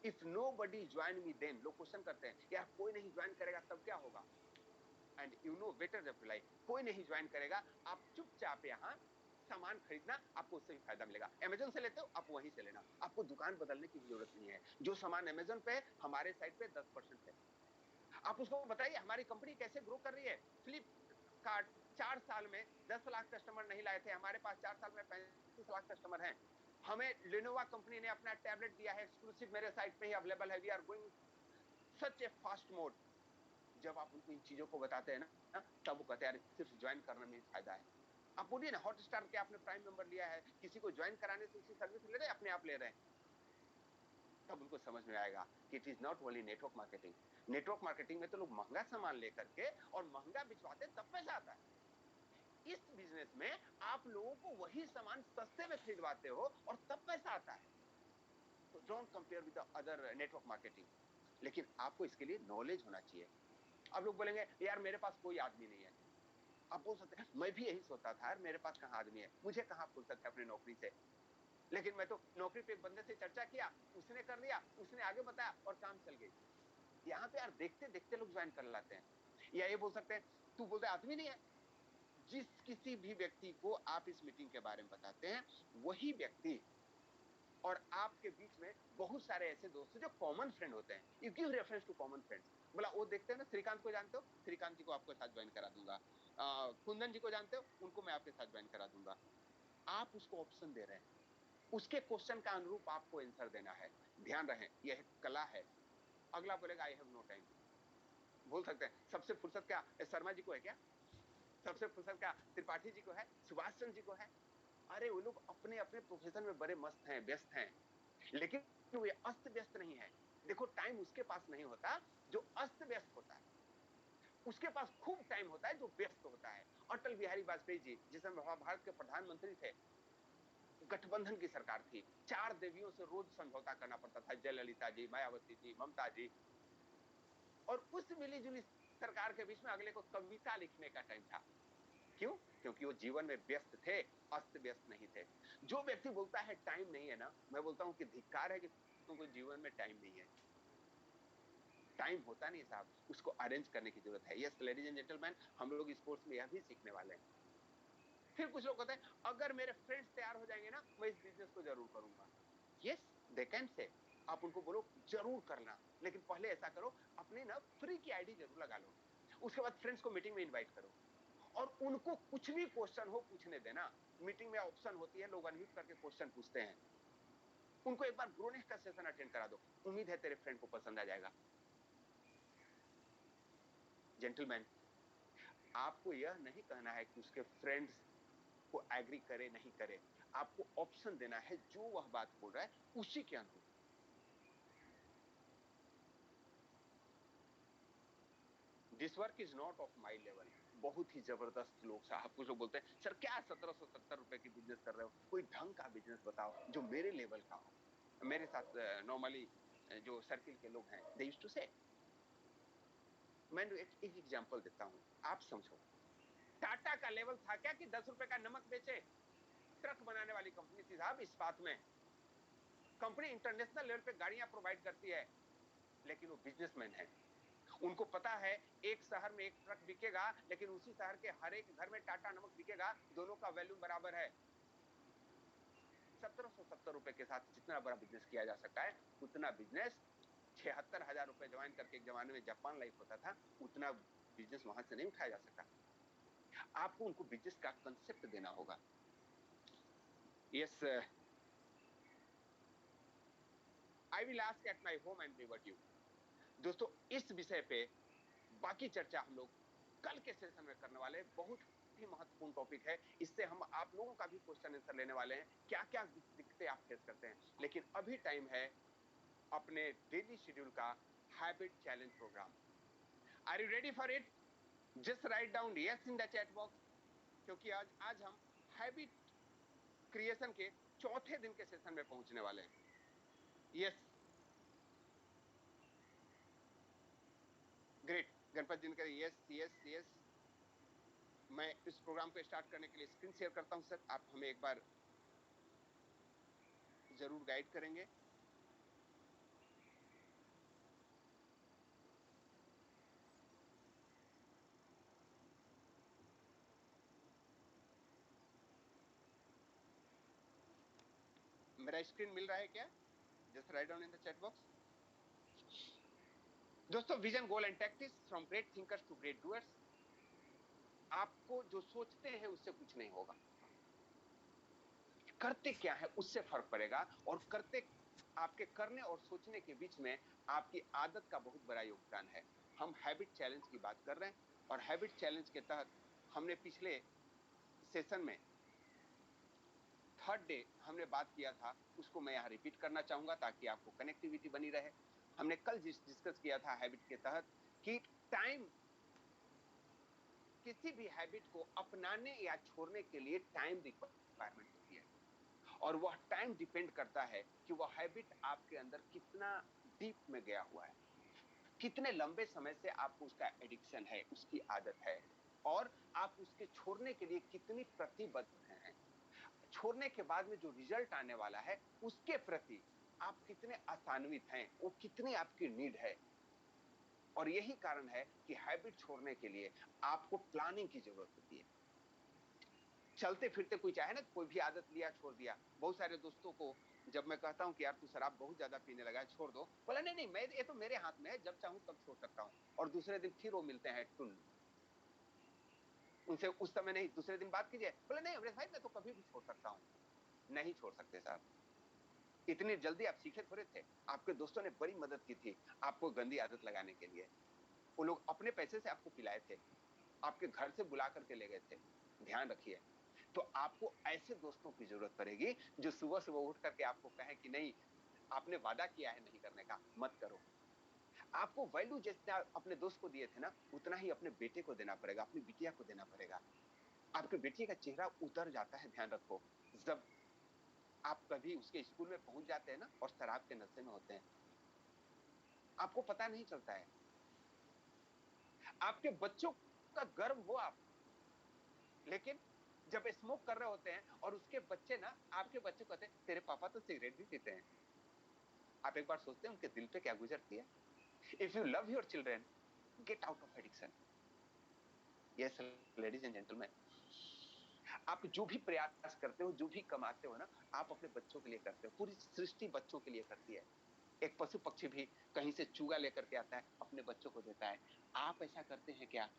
If nobody join me then, लोग क्वेश्चन करते हैं यार कोई नहीं ज्वाइन करेगा तब क्या होगा, and you know better reply, कोई नहीं ज्वाइन करेगा, आप चुपचाप यहां सामान खरीदना, आपको उससे भी फायदा मिलेगा। अमेजन से लेते हो आप वहीं से लेना, आपको दुकान बदलने की भी जरूरत नहीं है। जो सामान अमेजन पे हमारे साइट पे 10% है। आप उसको बताइए हमारी कंपनी कैसे ग्रो कर रही है। फ्लिपकार्ट 4 साल में 10 लाख कस्टमर नहीं लाए थे, हमारे पास 4 साल में 35 लाख कस्टमर हैं। हमें लिनोवा कंपनी ने अपना टैबलेट दिया है एक्सक्लूसिव, मेरे साइट पे ही अवेलेबल है। We are going such a fast mode. जब आप उनको इन चीजों को बताते हैं ना, तब वो कहते हैं सिर्फ ज्वाइन करने में फायदा है। आप बोलिए ना हॉटस्टार के आपने प्राइम नंबर लिया है, किसी को ज्वाइन कराने से उसकी सर्विस ले रहे हैं, अपने आप ले रहे हैं। तब उनको समझ में आएगा कि it is not only network marketing. Network marketing में तो लोग महंगा सामान लेकर के और महंगा बिचवाते तब पैसा आता है। इस बिजनेस में आप लोगों को वही सामान सस्ते में खरीदवाते हो और तब पैसा आता है। तो don't compare with the other network marketing. लेकिन आपको इसके लिए नॉलेज होना चाहिए। अब लोग बोलेंगे यार मेरे पास कोई आदमी नहीं है। आप बोल सकते हैं मैं भी यही सोचता था यार, मेरे पास कहां आदमी है, मुझे कहां फुर्सत है अपनी नौकरी से। लेकिन मैं तो नौकरी पे एक बंदे से चर्चा किया, उसने कर दिया, उसने आगे बताया और काम चल गई। यहाँ पे यार देखते देखते लोग ज्वाइन कर लाते हैं। या ये बोल सकते हैं तू बोलते आदमी नहीं है। जिस किसी भी व्यक्ति को आप इस मीटिंग के बारे में बताते हैं, वही व्यक्ति और आपके बीच में बहुत सारे ऐसे दोस्त हैं जो कॉमन फ्रेंड होते हैं। You give reference to common friends. बोला वो देखते हैं ना, श्रीकांत को जानते हो, श्रीकांत जी को आपके साथ ज्वाइन करा दूंगा। कुंदन जी को जानते हो, उनको मैं आपके साथ ज्वाइन करा दूंगा। आप उसको ऑप्शन दे रहे हैं, उसके क्वेश्चन का अनुरूप आपको आंसर देना है। ध्यान रहे यह कला है। अगला बोलेगा आई हैव नो टाइम। बोल सकते हैं सबसे फुर्सत क्या शर्मा जी को है क्या, सबसे फुर्सत क्या त्रिपाठी जी को है, सुभाष चंद्र जी को है। अरे वो लोग अपने अपने प्रोफेशन में बड़े मस्त हैं, व्यस्त हैं, लेकिन वे अस्त व्यस्त नहीं है। देखो टाइम उसके पास नहीं होता जो अस्त व्यस्त होता है, उसके पास खूब टाइम होता है जो व्यस्त होता है। अटल बिहारी वाजपेयी जी जिस समय भारत के प्रधानमंत्री थे, गठबंधन की सरकार थी, 4 देवियों से रोज समझौता करना पड़ता था, जयललिता जी, मायावती जी, ममता जी। और उस मिली जुली सरकार के बीच में अगले को कविता लिखने का टाइम था। क्यों? क्योंकि वो जीवन में व्यस्त थे, अस्त व्यस्त नहीं थे। जो व्यक्ति बोलता है टाइम नहीं है ना, मैं बोलता हूं कि धिक्कार है कि तुमको जीवन में टाइम नहीं है। टाइम होता नहीं साहब, उसको अरेंज करने की जरूरत है। यस लेडीज एंड जेंटलमैन, हम लोग इस कोर्स में यह भी सीखने वाले हैं। फिर कुछ लोग कहते हैं अगर मेरे फ्रेंड्स तैयार हो जाएंगे ना, मैं इस बिजनेस को जरूर करूंगा। Yes they can say. आप उनको बोलो जरूर करना, लेकिन पहले ऐसा करो अपनी ना फ्री की आईडी जरूर लगा लो। उसके बाद फ्रेंड्स को मीटिंग में इनवाइट करो और उनको कुछ भी क्वेश्चन हो पूछने देना। मीटिंग में ऑप्शन होती है, लोग अनम्यूट करके क्वेश्चन पूछते हैं। उनको एक बार ग्रोनेस का सेशन अटेंड करा दो, उम्मीद है तेरे फ्रेंड को पसंद आ जाएगा। जेंटलमैन, आपको यह नहीं कहना है कि उसके फ्रेंड्स को एग्री करे नहीं करे, आपको ऑप्शन देना है जो वह बात बोल रहा है उसी के अनुरूप। This work is not of my level. बहुत ही जबरदस्त लोग साहब, कुछ लोग बोलते हैं सर क्या 1770 रुपए की बिजनेस कर रहे हो, कोई ढंग का बिजनेस बताओ जो मेरे लेवल का हो। मेरे साथ नॉर्मली जो सर्किल के लोग हैं दे यूज्ड टू से, मैं एक एग्जांपल देता हूं, आप समझो। टाटा का लेवल था क्या कि 10 रुपए का नमक बेचे? ट्रक बनाने वाली कंपनी थी साहब इस्पात में। कंपनी इंटरनेशनल लेवल पे गाड़ियां प्रोवाइड करती है, लेकिन वो बिजनेसमैन है। उनको पता है एक शहर में एक ट्रक बिकेगा, लेकिन उसी शहर के हर एक घर में टाटा नमक बिकेगा, दोनों का वैल्यूम बराबर है। 1770 रुपए के साथ जितना बड़ा बिजनेस किया जा सकता है, उतना बिजनेस 76,000 रुपए ज्वाइन करके एक जमाने में जापान लाइफ होता था, उतना बिजनेस वहां से नहीं उठाया जा सकता। आपको उनको बिजनेस का कंसेप्ट देना होगा। Yes, I will ask at my home and revert you. दोस्तों इस विषय पे बाकी चर्चा हम लोग कल के सेशन में करने वाले हैं। बहुत ही महत्वपूर्ण टॉपिक है, इससे हम आप लोगों का भी क्वेश्चन आंसर लेने वाले हैं, क्या क्या दिक्कतें आप फेस करते हैं। लेकिन अभी टाइम है अपने डेली शेड्यूल का habit challenge programme. Are you ready for it? Just write down yes in the chat box, क्योंकि आज आज हम हैबिट क्रिएशन के चौथे दिन के सेशन में पहुंचने वाले हैं। Yes, great. गणपत जी ने कहा यस यस यस। मैं इस प्रोग्राम को स्टार्ट करने के लिए स्क्रीन शेयर करता हूं सर, आप हमें एक बार जरूर गाइड करेंगे। मेरा स्क्रीन मिल रहा है क्या? Just write down in the chat box. दोस्तों, vision, goal and tactics from great thinkers to great doers. आपको जो सोचते हैं उससे कुछ नहीं होगा, करते क्या है उससे फर्क पड़ेगा। और करते, आपके करने और सोचने के बीच में आपकी आदत का बहुत बड़ा योगदान है। हम हैबिट चैलेंज की बात कर रहे हैं, और हैबिट चैलेंज के तहत हमने पिछले सेशन में थर्ड डे हमने बात किया था, उसको मैं यहां रिपीट करना चाहूंगा ताकि आपको कनेक्टिविटी बनी रहे। हमने कल डिस्कस किया था हैबिट के तहत कि टाइम, किसी भी हैबिट को अपनाने या छोड़ने के लिए टाइम रिक्वायरमेंट होती है, और वह टाइम डिपेंड करता है कि वह हैबिट आपके अंदर कितना डीप में गया हुआ है, कितने लंबे समय से आपको उसका एडिक्शन है, उसकी आदत है, और आप उसके छोड़ने के लिए कितनी प्रतिबद्ध हैं। छोड़ने के बाद में जो रिजल्ट आने वाला है उसके प्रति आप कितने आशान्वित हैं, वो कितनी आपकी नीड है। और यही कारण है कि हैबिट छोड़ने के लिए आपको प्लानिंग की जरूरत होती है। चलते फिरते कोई चाहे ना, कोई भी आदत लिया छोड़ दिया। बहुत सारे दोस्तों को जब मैं कहता हूं कि यार तू शराब बहुत ज्यादा पीने लगा है, छोड़ दो, बोला नहीं नहीं, मैं ये तो मेरे हाथ में है, जब चाहूं तब छोड़ सकता हूं। और दूसरे दिन फिर वो मिलते हैं टुन, उनसे उस समय नहीं, दूसरे दिन बात कीजिए, बोले नहीं अमरेश भाई मैं तो कभी भी छोड़ सकता हूं। नहीं छोड़ सकते साहब, इतनी जल्दी आप सीखे थोड़े थे। आपके दोस्तों ने बड़ी मदद की थी आपको गंदी आदत लगाने के लिए। वो लोग अपने पैसे से आपको पिलाए थे, आपके घर से बुला करके ले गए थे। ध्यान रखिए। तो आपको ऐसे दोस्तों की जरूरत पड़ेगी जो सुबह सुबह उठ करके आपको कहे कि नहीं, आपने वादा किया है नहीं करने का, मत करो। आपको वैल्यू जितना अपने दोस्त को दिए थे ना, उतना ही अपने बेटे को देना पड़ेगा, अपनी बिटिया को देना पड़ेगा। आपके बेटिया का चेहरा उतर जाता है, ध्यान रखो, जब आप कभी उसके स्कूल में पहुंच जाते हैं ना और शराब के नशे में होते हैं, आपको पता नहीं चलता है। आपके बच्चों का गर्व हो आप, लेकिन जब स्मोक कर रहे होते हैं और उसके बच्चे ना, आपके बच्चे कहते हैं तेरे पापा तो सिगरेट भी पीते हैं, आप एक बार सोचते हैं उनके दिल पे क्या गुजरती है। If you love your children, get out of addiction. Yes ladies and gentleman, आप जो भी प्रयास करते हो, जो भी कमाते हो ना, आप अपने बच्चों के लिए करते हो। पूरी सृष्टि बच्चों के लिए करती है। एक पशु पक्षी भी कहीं से चूगा लेकर के आता है, अपने बच्चों को देता है। आप ऐसा करते हैं क्या?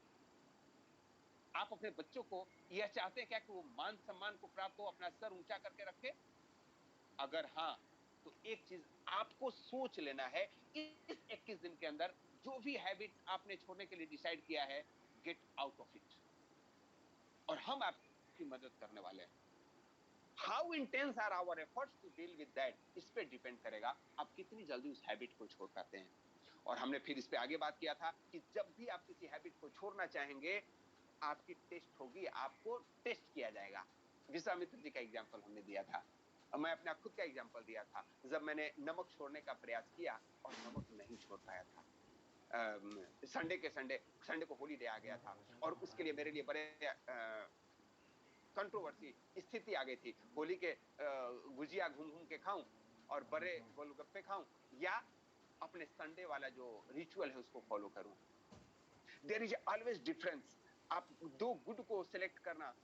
आप अपने बच्चों को यह चाहते हैं क्या कि वो मान सम्मान को प्राप्त हो, अपना सर ऊंचा करके रखे? अगर हाँ, तो एक चीज आपको सोच लेना है, इस 21 दिन के अंदर जो भी हैबिट आपने छोड़ने के लिए डिसाइड किया है, गेट आउट ऑफ इट। और हम आपकी मदद करने वाले हैं। How intense are our efforts to deal with that, इस पे डिपेंड करेगा आप कितनी जल्दी उस हैबिट को छोड़ पाते हैं। और हमने फिर इस पे आगे बात किया था कि जब भी आप किसी हैबिट को छोड़ना चाहेंगे, आपकी टेस्ट होगी, आपको टेस्ट किया जाएगा। विश्वामित्र जी का एग्जाम्पल हमने दिया था, मैं अपना खुद का एग्जाम्पल दिया था, जब मैंने नमक छोड़ने का प्रयास किया और नमक नहीं छोड़ पाया था। संडे के संडे संडे को होलीडे आ गया था, और उसके लिए मेरे लिए बड़े कंट्रोवर्सी स्थिति आ गई थी। होली के गुजिया घूम घूम के खाऊं और बड़े गोलगप्पे खाऊं, या अपने संडे वाला जो रिचुअल है उसको फॉलो करूं। There is always difference. आप दो गुड को सिलेक्ट करना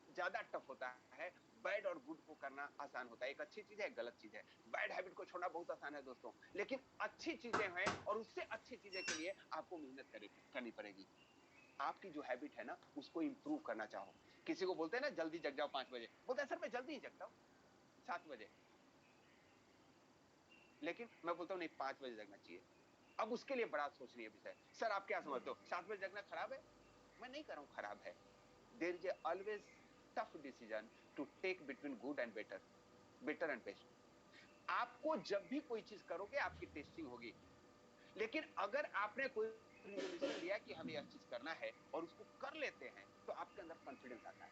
ज्यादा टफ होता है, बैड और गुड को करना आसान होता है। एक अच्छी चीज है, एक गलत चीज है। बैड हैबिट को छोड़ना बहुत आसान है दोस्तों, लेकिन अच्छी चीजें हैं और उससे अच्छी चीजें के लिए आपको मेहनत करनी पड़ेगी। आपकी जो हैबिट है ना, उसको इंप्रूव करना चाहो। किसी को बोलते हैं ना जल्दी जग जाओ 5 बजे, बोलते हैं सर मैं जल्दी ही जगता हूं 7 बजे, लेकिन मैं बोलता हूं नहीं 5 बजे जगना चाहिए। अब उसके लिए बड़ा सोचनीय विषय। सर आप क्या समझते हो, 7 बजे जगना खराब है? मैं नहीं कह रहा हूं खराब है। There is always tough decision to take between good and better, better and best. आपको जब भी कोई चीज करोगे आपकी टेस्टिंग होगी, लेकिन अगर आपने कोई रिजोल्यूशन लिया कि हमें यह चीज करना है और उसको कर लेते हैं, तो आपके अंदर कॉन्फिडेंस आता है।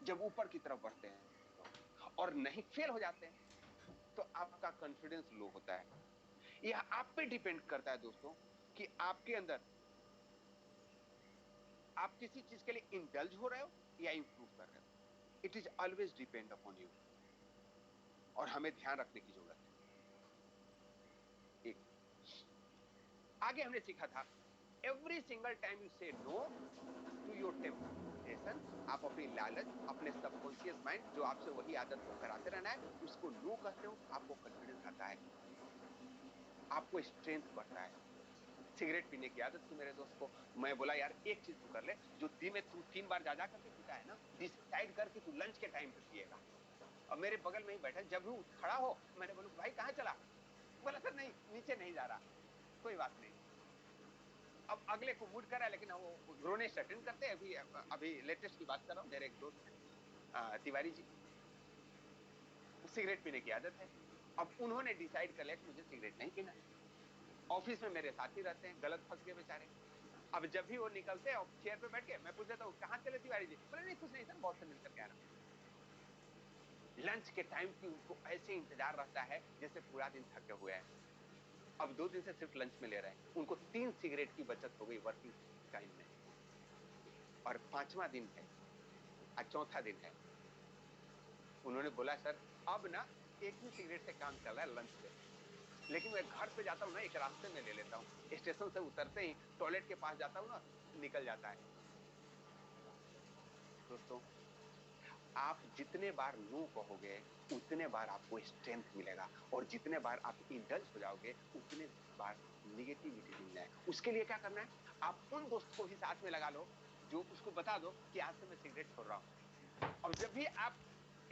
जब ऊपर की तरफ बढ़ते हैं तो, और नहीं फेल हो जाते हैं तो आपका कॉन्फिडेंस लो होता है। यह आप पे डिपेंड करता है दोस्तों कि आपके अंदर आप किसी चीज के लिए इंडल्ज हो रहे हो या इंप्रूव कर रहे हो, it is always depend upon you, और हमें ध्यान रखने की जरूरत है। एक आगे हमने सीखा था, एवरी सिंगल टाइम यू से नो टू योर टेम्पटेशन, आप अपनी लालच, अपने सबकॉन्शियस माइंड जो आपसे वही आदत को कराते रहना है, उसको नो कहते हो, आपको कॉन्फिडेंस आता है, आपको स्ट्रेंथ बढ़ता है। सिगरेट पीने की आदत थी मेरे दोस्त को, मैं बोला यार एक चीज तू कर ले, जो दिन में तू 3 बार जा करके पीता है ना, डिसाइड करके तू लंच के टाइम पे पिएगा। अब मेरे बगल में ही बैठा, जब भी खड़ा हो मैंने बोलू भाई कहां चला, बोला सर नहीं नीचे नहीं जा रहा, कोई बात नहीं। अब अगले को मूड करा, लेकिन वो रोने अटेंड करते हैं। अभी अभी लेटेस्ट की बात कर रहा हूँ, मेरे एक दोस्त है तिवारी जी, सिगरेट पीने की आदत है। अब उन्होंने डिसाइड कर लिया कि मुझे सिगरेट नहीं पीना। ऑफिस में मेरे साथी रहते हैं, गलत फंस गए बेचारे। अब जब भी वो निकलते हैं चेयर पे बैठ के, मैं पूछ देता हूँ कहां चले तिवारी जी, बोले नहीं कुछ नहीं सर, बहुत से मिलकर के आ रहा हूं। लंच के टाइम की उनको ऐसे इंतजार रहता है जैसे पूरा दिन थके हुए हैं। अब 2 दिन से सिर्फ लंच में ले रहे हैं, उनको 3 सिगरेट की बचत हो गई वर्किंग टाइम में। और 5वां दिन है, आज चौथा दिन है। उन्होंने बोला सर अब ना एक ही सिगरेट से काम चल रहा है लंच पे, लेकिन मैं घर पे जाता हूँ ना एक रास्ते में ले लेता हूँ, स्टेशन से उतरते ही टॉयलेट के पास जाता हूँ ना, निकल जाता है। दोस्तों आप जितने बार नो कहोगे उतने बार आपको स्ट्रेंथ मिलेगा, और जितने बार आप इंडल्ज हो जाओगे उतने बार निगेटिविटी मिल जाए। उसके लिए क्या करना है, आप उन दोस्त को भी साथ में लगा लो जो उसको बता दो कि आज से मैं सिगरेट छोड़ रहा हूं। और जब भी आप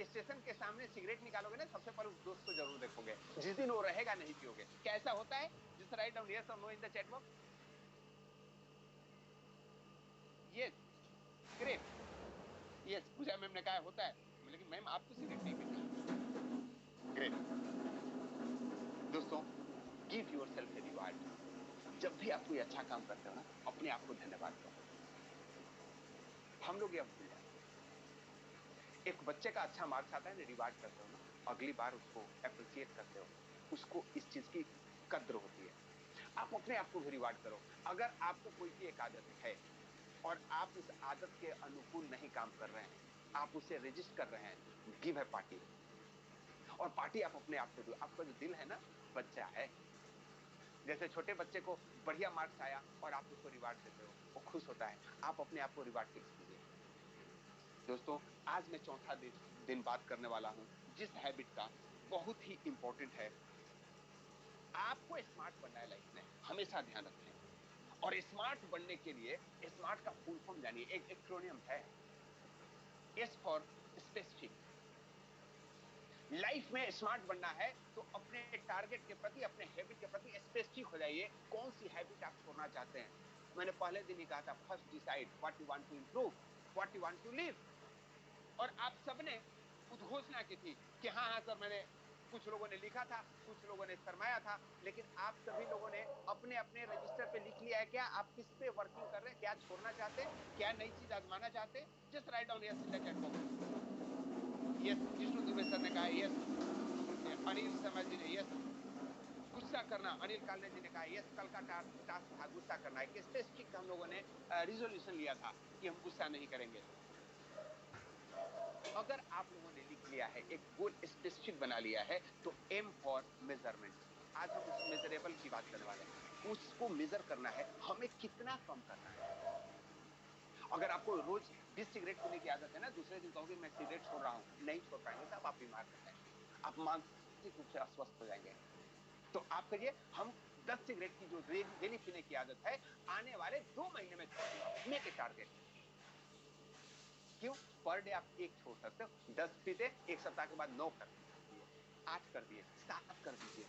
स्टेशन के सामने सिगरेट निकालोगे ना, सबसे पहले उस दोस्त को जरूर देखोगे, जिस दिन वो रहेगा नहीं पियोगे। कैसा होता है, जस्ट राइट डाउन यस और no in the chat box. Yes, great, yes Pooja ma'am ने कहा होता है, लेकिन मैम आप तो सिगरेट नहीं पीती। ग्रेट। दोस्तों give your self a reward. जब भी आप कोई अच्छा काम करते हो ना, अपने आप को धन्यवाद दो। हम लोग यह भूल जाते हैं, एक बच्चे का अच्छा मार्क्स आता है ना, रिवार्ड करते हो ना, अगली बार उसको अप्रिशिएट करते हो, उसको इस चीज की कद्र होती है। आप अपने आप को भी रिवार्ड करो। अगर आपको कोई भी एक आदत है और आप उस आदत के अनुकूल नहीं काम कर रहे हैं, आप उसे रजिस्ट कर रहे हैं, गिव है पार्टी। और पार्टी आप अपने आप को दो। आपका जो दिल है ना, बच्चा है, जैसे छोटे बच्चे को बढ़िया मार्क्स आया और आप उसको रिवार्ड देते हो, वो खुश होता है, आप अपने आप को रिवार्ड फिक्स कीजिए। दोस्तों आज मैं चौथा दिन बात करने वाला हूं, जिस हैबिट का बहुत ही इंपॉर्टेंट है। आपको स्मार्ट बनना है लाइफ में, हमेशा ध्यान रखें। और स्मार्ट बनने के लिए स्मार्ट का फुल फॉर्म जानिए, एक एक्रोनियम है, एस फॉर स्पेसिफिक। लाइफ में स्मार्ट बनना है तो अपने टारगेट के प्रति, अपने हैबिट के प्रति स्पेसिफिक हो जाइए। कौन सी हैबिट आप छोड़ना चाहते हैं। मैंने पहले दिन ही कहा था, first decide what you want to improve, what you want to live. और आप सबने उद्घोषणा की थी कि हाँ हाँ सर, मैंने, कुछ लोगों ने लिखा था, कुछ लोगों ने शर्माया था, लेकिन आप सभी लोगों ने अपने अपने रजिस्टर पे लिख लिया है क्या, आप किस पे वर्किंग कर रहे हैं, क्या छोड़ना चाहते हैं, क्या नई चीज आजमाना चाहते हैं। Just write down yes in the chat box. Yes, Jishnu Dubey sir ने कहा यस, अनिल शर्मा जी ने यस, गुस्सा करना, अनिल कालने जी ने कहा यस, कल का टास्क था गुस्सा करना। एक स्पेसिफिक हम लोगों ने रिजोल्यूशन लिया था कि हम गुस्सा नहीं करेंगे। अगर आप लोगों ने लिख लिया है, एक गोल स्पेसिफिक बना लिया है, तो एम फॉर मेजरमेंट। आज हम उस मेजरेबल की बात करने वाले हैं। उसको मेजर करना है, हमें कितना कम करना है। अगर आपको रोज 20 सिगरेट पीने की आदत है ना, दूसरे दिन कहोगे मैं सिगरेट छोड़ रहा हूं, नहीं छोड़ पाएंगे साहब, आप बीमार हो जाएंगे, आप मानसिक रूप से अस्वस्थ हो जाएंगे। तो आप करिए, हम 10 सिगरेट की जो डेली पीने की आदत है, आने वाले 2 महीने में छोड़ दूंगा, मेक ए टारगेट। क्यों, पर डे आप एक छोड़ सकते हो। 10 पीते, एक सप्ताह के बाद 9 कर दिए, 8 कर दिए, 7 कर दीजिए।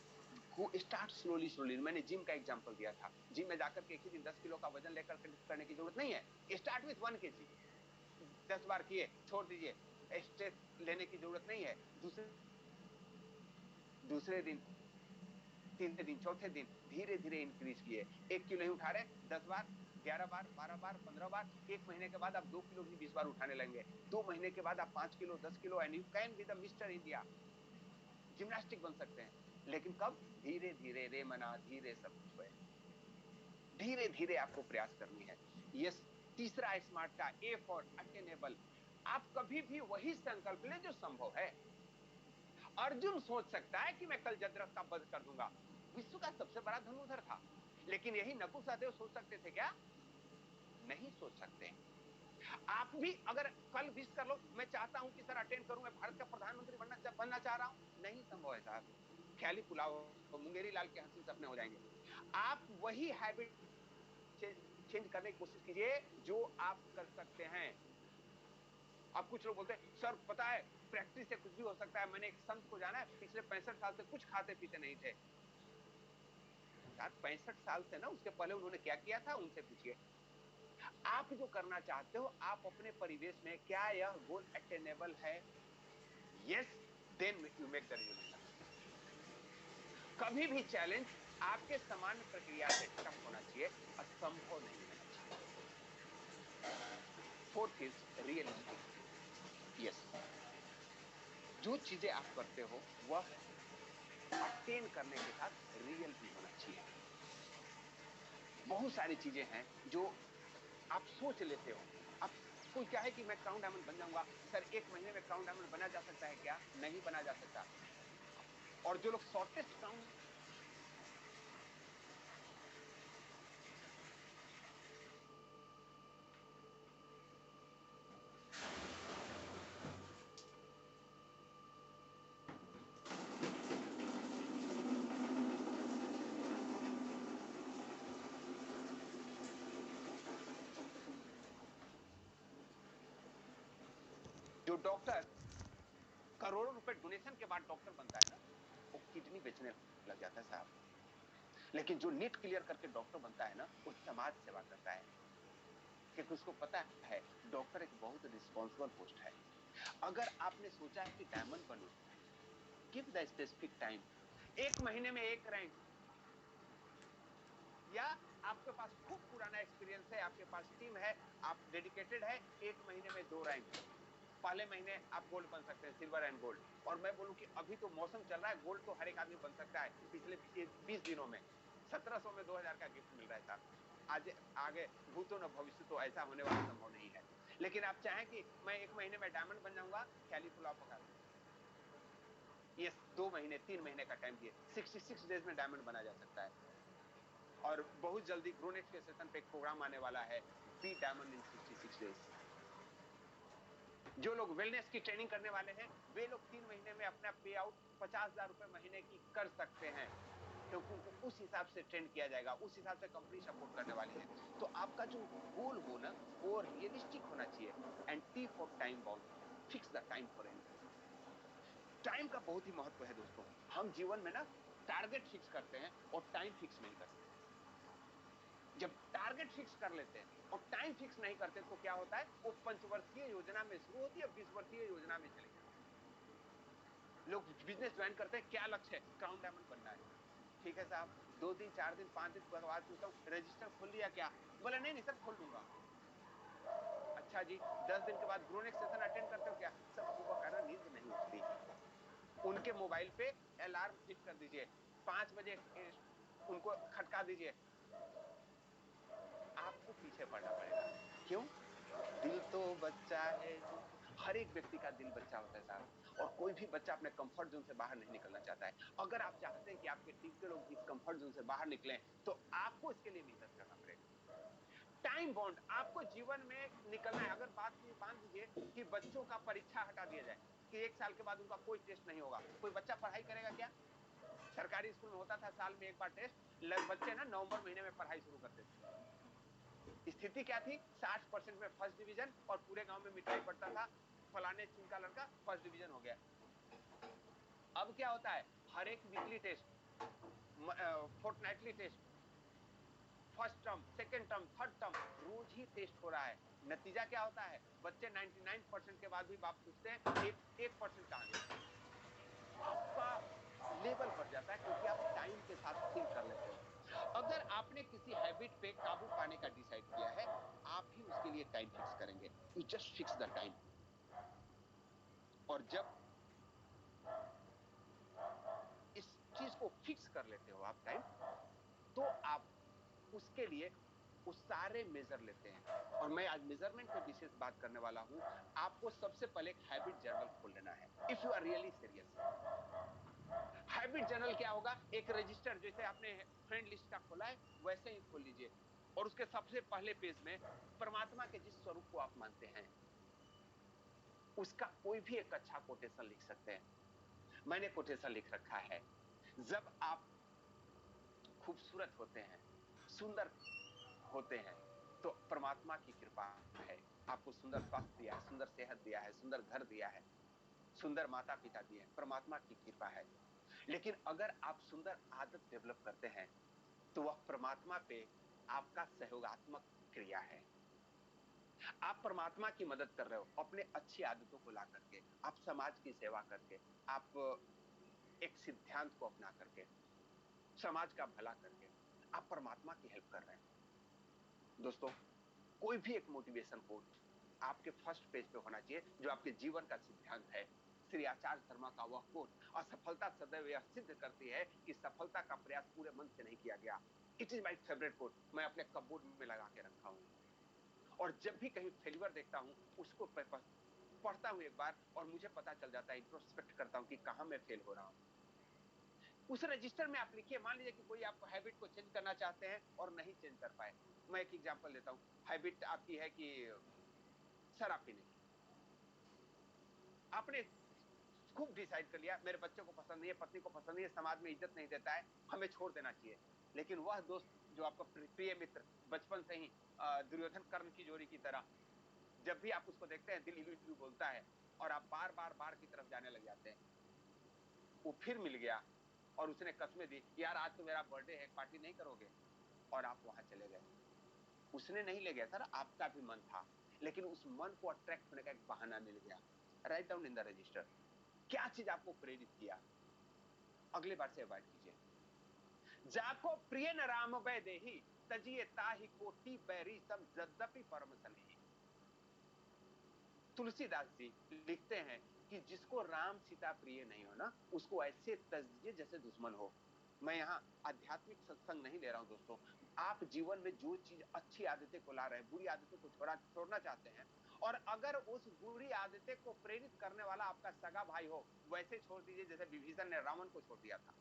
गो स्टार्ट स्लोली स्लोली। मैंने जिम का एग्जांपल दिया था, जिम में जाकर के एक ही दिन 10 किलो का वजन लेकर करने की जरूरत नहीं है। स्टार्ट विथ 1 kg, 10 बार किए, छोड़ दीजिए, स्ट्रेस लेने की जरूरत नहीं है। दूसरे दूसरे दिन, तीसरे दिन, चौथे दिन धीरे धीरे इंक्रीज किए। 1 किलो ही उठा रहे, 10 बार, 11 बार, 12 बार, 15 बार। 1 महीने के बाद आप 2 किलो भी 20 बार उठाने लगेंगे। 2 महीने के बाद आप 5 kilo, 10 kilo, and you can be the mister India, gymnastic बन सकते हैं। लेकिन कब, धीरे धीरे रे मना, धीरे सब कुछ है। धीरे धीरे आपको प्रयास करनी है। ये तीसरा स्मार्ट का ए फॉर अटेनेबल। आप कभी भी वही संकल्प ले जो संभव है। अर्जुन सोच सकता है कि मैं कल जदरथ का वध कर दूंगा, विश्व का सबसे बड़ा धनुर्धर था, लेकिन यही नकुल सहदेव सोच सकते थे क्या? नहीं सोच सकते। आप भी अगर कल विश कर लो, मैं चाहता हूं कि सर अटेंड करूं, मैं भारत का प्रधानमंत्री बनना चाह रहा हूं, नहीं संभव है साहब। ख्याली पुलाव, मुंगेरी लाल के हसीन सपने हो जाएंगे। आप वही हैबिट चेंज करने की कोशिश कीजिए जो आप कर सकते हैं। अब कुछ लोग बोलते हैं सर पता है प्रैक्टिस से कुछ भी हो सकता है, मैंने एक संत को जाना है पिछले 65 साल से कुछ खाते पीते नहीं थे। 65 साल से ना, उसके पहले उन्होंने क्या किया था उनसे पूछिए। आप जो करना चाहते हो, आप अपने परिवेश में क्या यह गोल अटेनेबल है? Yes, then you make the resolution. कभी भी चैलेंज आपके सामान्य प्रक्रिया से टफ होना चाहिए, असंभव नहीं होना चाहिए। Fourth is realistic. यस, जो चीजें आप करते हो वह अटेन करने के साथ रियल भी होना चाहिए। बहुत सारी चीजें हैं जो आप सोच लेते हो। अब कोई क्या है कि मैं क्राउन डायमंड बन जाऊंगा, सर 1 महीने में क्राउन डायमंड बना जा सकता है क्या? नहीं बना जा सकता। और जो लोग शॉर्टेस्ट क्राउन जो डॉक्टर करोड़ों रुपए डोनेशन के बाद डॉक्टर बनता है ना, वो किडनी बेचने लग जाता है साहब। लेकिन जो नीट क्लियर करके डॉक्टर बनता है ना, वो समाज सेवा करता है, क्योंकि उसको पता है डॉक्टर एक बहुत रिस्पॉन्सिबल पोस्ट है। अगर आपने सोचा है कि डायमंड बनूं, गिव द स्पेसिफिक टाइम। 1 महीने में 1 रैंक, या आपके पास खूब पुराना एक्सपीरियंस है, आपके पास टीम है, आप डेडिकेटेड है, 1 महीने में 2 रैंक। पहले महीने आप गोल्ड बन सकते हैं, सिल्वर एंड गोल्ड। और मैं बोलूं कि अभी तो मौसम चल रहा है, गोल्ड तो हर एक आदमी बन सकता है। पिछले 20 दिनों में 1700 में 2000 का गिफ्ट मिल रहा है साहब। आज आगे भूतो न भविष्य तो ऐसा होने वाला संभव नहीं है। लेकिन आप चाहें कि मैं 1 महीने में डायमंड बन जाऊंगा, ख्याली पुलाव पका दो। ये 2 महीने 3 महीने का टाइम दिए, 66 डेज में डायमंड बना जा सकता है। और बहुत जल्दी ग्रोनेक्स के सेशन पे एक प्रोग्राम आने वाला है, बी डायमंड इन 66 डेज। जो लोग वेलनेस की ट्रेनिंग करने वाले हैं, वे लोग 3 महीने में अपना पे आउट 50,000 रुपए महीने की कर सकते हैं, क्योंकि उनको उस हिसाब से ट्रेन किया जाएगा, उस हिसाब से कंपनी सपोर्ट करने वाली है। तो आपका जो गोल हो ना, वो रियलिस्टिक होना चाहिए। And T for time bound, fix the time for anything. Time का बहुत ही महत्व है दोस्तों। हम जीवन में ना टारगेट फिक्स करते हैं और टाइम फिक्स नहीं करते। जब टारगेट फिक्स कर लेते हैं और टाइम फिक्स नहीं करते तो क्या होता है, वो 5 वर्षीय योजना में शुरू होती है, 20 वर्षीय योजना में चली जाती है। लोग बिजनेस ज्वाइन करते हैं, क्या लक्ष्य है? क्राउन डायमंड बनना है। ठीक है साहब, 2 दिन 4 दिन 5 दिन बाद पूछता हूँ रजिस्टर खोल लिया क्या? बोला नहीं नहीं सर खोल लूंगा। अच्छा जी, 10 दिन के बाद ग्रोनेक्स सेशन अटेंड करते हो क्या? सब सुबह का ना नींद नहीं उठती, उनके मोबाइल पे अलार्म फिट कर दीजिए, 5 बजे उनको खटका दीजिए। आपको पीछे पड़ना पड़ेगा। क्यों? दिल तो बच्चा है जो, हर एक व्यक्ति का दिल बच्चा होता है साहब, और कोई भी बच्चा अपने कंफर्ट जोन से बाहर नहीं निकलना चाहता है। अगर आप चाहते हैं कि आपके टीम के लोग इस कंफर्ट जोन से बाहर निकलें, तो आपको इसके लिए मेहनत करना पड़ेगा। टाइम बॉन्ड आपको जीवन में निकलना है। अगर बात मान लीजिए कि बच्चों का परीक्षा हटा दिया जाए कि 1 साल के बाद उनका कोई टेस्ट नहीं होगा, कोई बच्चा पढ़ाई करेगा क्या? सरकारी स्कूल में होता था साल में एक बार टेस्ट, बच्चे ना नवंबर महीने में पढ़ाई शुरू करते थे। स्थिति क्या थी? 60% में फर्स्ट डिवीजन, और पूरे गांव में मिठाई पड़ता था, फलाने चिंग का लड़का फर्स्ट डिवीजन हो गया। अब क्या होता है? हर एक weekly test, fortnightly test, first term, second term, third term, रोज ही टेस्ट हो रहा है। नतीजा क्या होता है? बच्चे 99% के बाद भी बाप पूछते हैं 1% कहां गया? आपका लेवल बढ़ जाता है, क्योंकि आप टाइम के साथ थिंक कर लेते हो। अगर आपने किसी हैबिट पे काबू पाने का डिसाइड किया है, आप ही उसके लिए टाइम फिक्स करेंगे। You just fix the time. और जब इस चीज को फिक्स कर लेते हो आप टाइम, तो आप उसके लिए वो सारे मेजर लेते हैं। और मैं आज मेजरमेंट पे विशेष बात करने वाला हूं। आपको सबसे पहले एक हैबिट जर्नल खोल लेना है, if you are really serious. Habit journal क्या होगा? एक रजिस्टर, जैसे आपने फ्रेंड लिस्ट का खोला है वैसे ही खोल लीजिए, और उसके सबसे पहले पेज में परमात्मा के जिस स्वरूप को आप मानते हैं उसका कोई भी एक अच्छा कोटेशन लिख सकते हैं। मैंने कोटेशन लिख रखा है, जब आप खूबसूरत होते हैं, सुंदर होते हैं, तो परमात्मा की कृपा है। आपको सुंदर स्वास्थ्य दिया है, सुंदर सेहत दिया है, सुंदर घर दिया है, सुंदर माता पिता दिए हैं, परमात्मा की कृपा है। लेकिन अगर आप सुंदर आदत डेवलप करते हैं तो वह परमात्मा पे आपका सहयोगात्मक क्रिया है। आप परमात्मा की मदद कर रहे हो अपने अच्छी आदतों को ला करके, आप समाज की सेवा करके, आप एक सिद्धांत को अपना करके, समाज का भला करके आप परमात्मा की हेल्प कर रहे हैं। दोस्तों, कोई भी एक मोटिवेशन कोट आपके फर्स्ट पेज पे होना चाहिए जो आपके जीवन का सिद्धांत है। श्री आचार्य शर्मा का वह कोट, असफलता सदैव यह सिद्ध करती है कि सफलता का प्रयास पूरे मन से नहीं किया गया। It is my favourite coat, मैं अपने कपबोर्ड में लगा के रखा हूं। और जब भी कहीं फेलियर देखता हूं उसको पढ़ता हूं एक बार, और मुझे पता चल जाता है, इंट्रोस्पेक्ट करता हूं कि कहां मैं फेल हो रहा हूं। उस रजिस्टर में आप लिखिए। मान लीजिए कि कोई आप हैबिट को चेंज करना चाहते हैं और नहीं चेंज कर पाए। मैं एक एग्जांपल देता हूं। हैबिट आपकी है कि शराब पीने की, आपने खूब डिसाइड कर लिया मेरे बच्चे को पसंद नहीं है, पत्नी को पसंद नहीं है, समाज में इज्जत नहीं देता है, हमें छोड़ देना चाहिए। लेकिन वह दोस्त जो आपका प्रिय मित्र बचपन से ही दुर्योधन कर्ण की जोड़ी की तरह, जब भी आप उसको देखते हैं दिल इलू इलू बोलता है, और आप बार बार बार की तरफ जाने लग जाते हैं। वो फिर मिल गया और उसने कसमें दी, यार आज तो मेरा बर्थडे है, पार्टी नहीं करोगे? और आप वहां चले गए। उसने नहीं ले गया सर, आपका भी मन था, लेकिन उस मन को अट्रैक्ट होने का एक बहाना मिल गया। Right down in the register, क्या चीज आपको प्रेरित किया? अगले बार से अवॉइड कीजिए। जाको प्रिय न राम वै देही, तजिए ताहि कोटि बैरी सब यद्यपि परम स्नेही। तुलसीदास जी लिखते हैं कि जिसको राम सीता प्रिय नहीं हो ना, उसको ऐसे तजिए जैसे दुश्मन हो। मैं यहाँ आध्यात्मिक सत्संग नहीं ले रहा हूं दोस्तों। आप जीवन में जो चीज अच्छी आदतें को ला रहे हैं, बुरी आदतों को छोड़ना चाहते हैं, और अगर उस बुरी आदतें को प्रेरित करने वाला आपका सगा भाई हो, वैसे छोड़ दीजिए जैसे विभीषण ने रावण को छोड़ दिया था।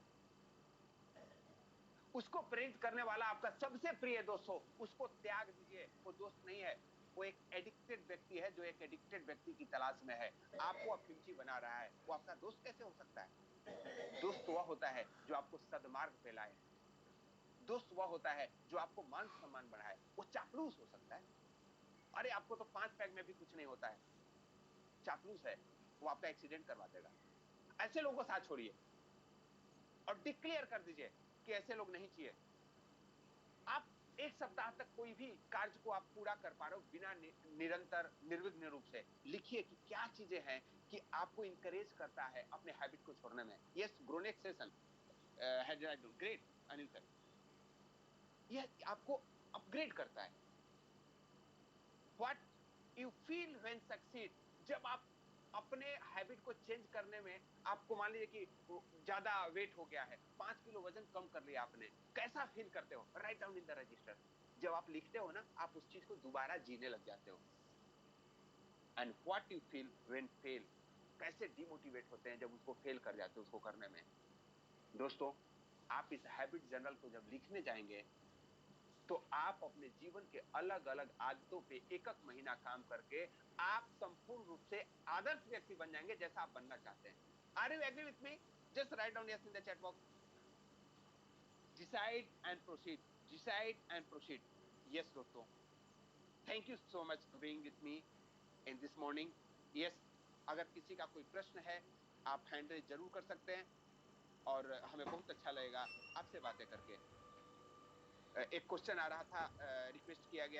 उसको प्रेरित करने वाला आपका सबसे प्रिय दोस्त हो, उसको त्याग दीजिए। वो दोस्त नहीं है, वो एक एडिक्टेड व्यक्ति है जो एक एडिक्टेड व्यक्ति की तलाश में है। आपको अफिमची बना रहा है, वो आपका दोस्त कैसे हो सकता है? दोस्त वह होता है जो आपको सदमार्ग पे लाए। दोस्त वह होता है जो आपको मान सम्मान बढ़ाए। वो चापलूस हो सकता है, अरे आपको तो 5 पैग में भी कुछ नहीं होता है, चापलूस है, वो आपका एक्सीडेंट करवा देगा। ऐसे लोगों को साथ छोड़िए और डिक्लेयर कर दीजिए कि ऐसे लोग नहीं चाहिए। आप एक सप्ताह तक कोई भी कार्य को आप पूरा कर पा रहे हो बिना निरंतर निर्विघ्न रूप से, लिखिए कि क्या चीजें हैं कि आपको इंकरेज करता है अपने हैबिट को छोड़ने में। Yes, Gronex session great Anil sir, यह आपको अपग्रेड करता है। What you feel when succeed, जब आप अपने हैबिट को चेंज करने में, आपको मान लीजिए कि ज्यादा वेट हो गया है, 5 किलो वजन कम कर लिया आपने, कैसा फील करते हो? Right down in the register. जब आप लिखते हो ना, आप उस चीज को दोबारा जीने लग जाते हो। And what you feel when fail, कैसे डिमोटिवेट होते हैं जब उसको फेल कर जाते हो उसको करने में। दोस्तों, आप इस हैबिट जर्नल को जब लिखने जाएंगे तो आप अपने जीवन के अलग अलग आदतों पे एक एक महीना काम करके आप संपूर्ण रूप से आदर्श व्यक्ति बन जाएंगे जैसा आप बनना चाहते हैं। Are you agree with me? Just write down yes in the chat box. Decide and proceed, decide and proceed. Yes दोस्तों, thank you so much for being with me in this morning. Yes, अगर किसी का कोई प्रश्न है आप hand raise जरूर कर सकते हैं, और हमें बहुत अच्छा लगेगा आपसे बातें करके। एक क्वेश्चन आ रहा था, रिक्वेस्ट किया गया है।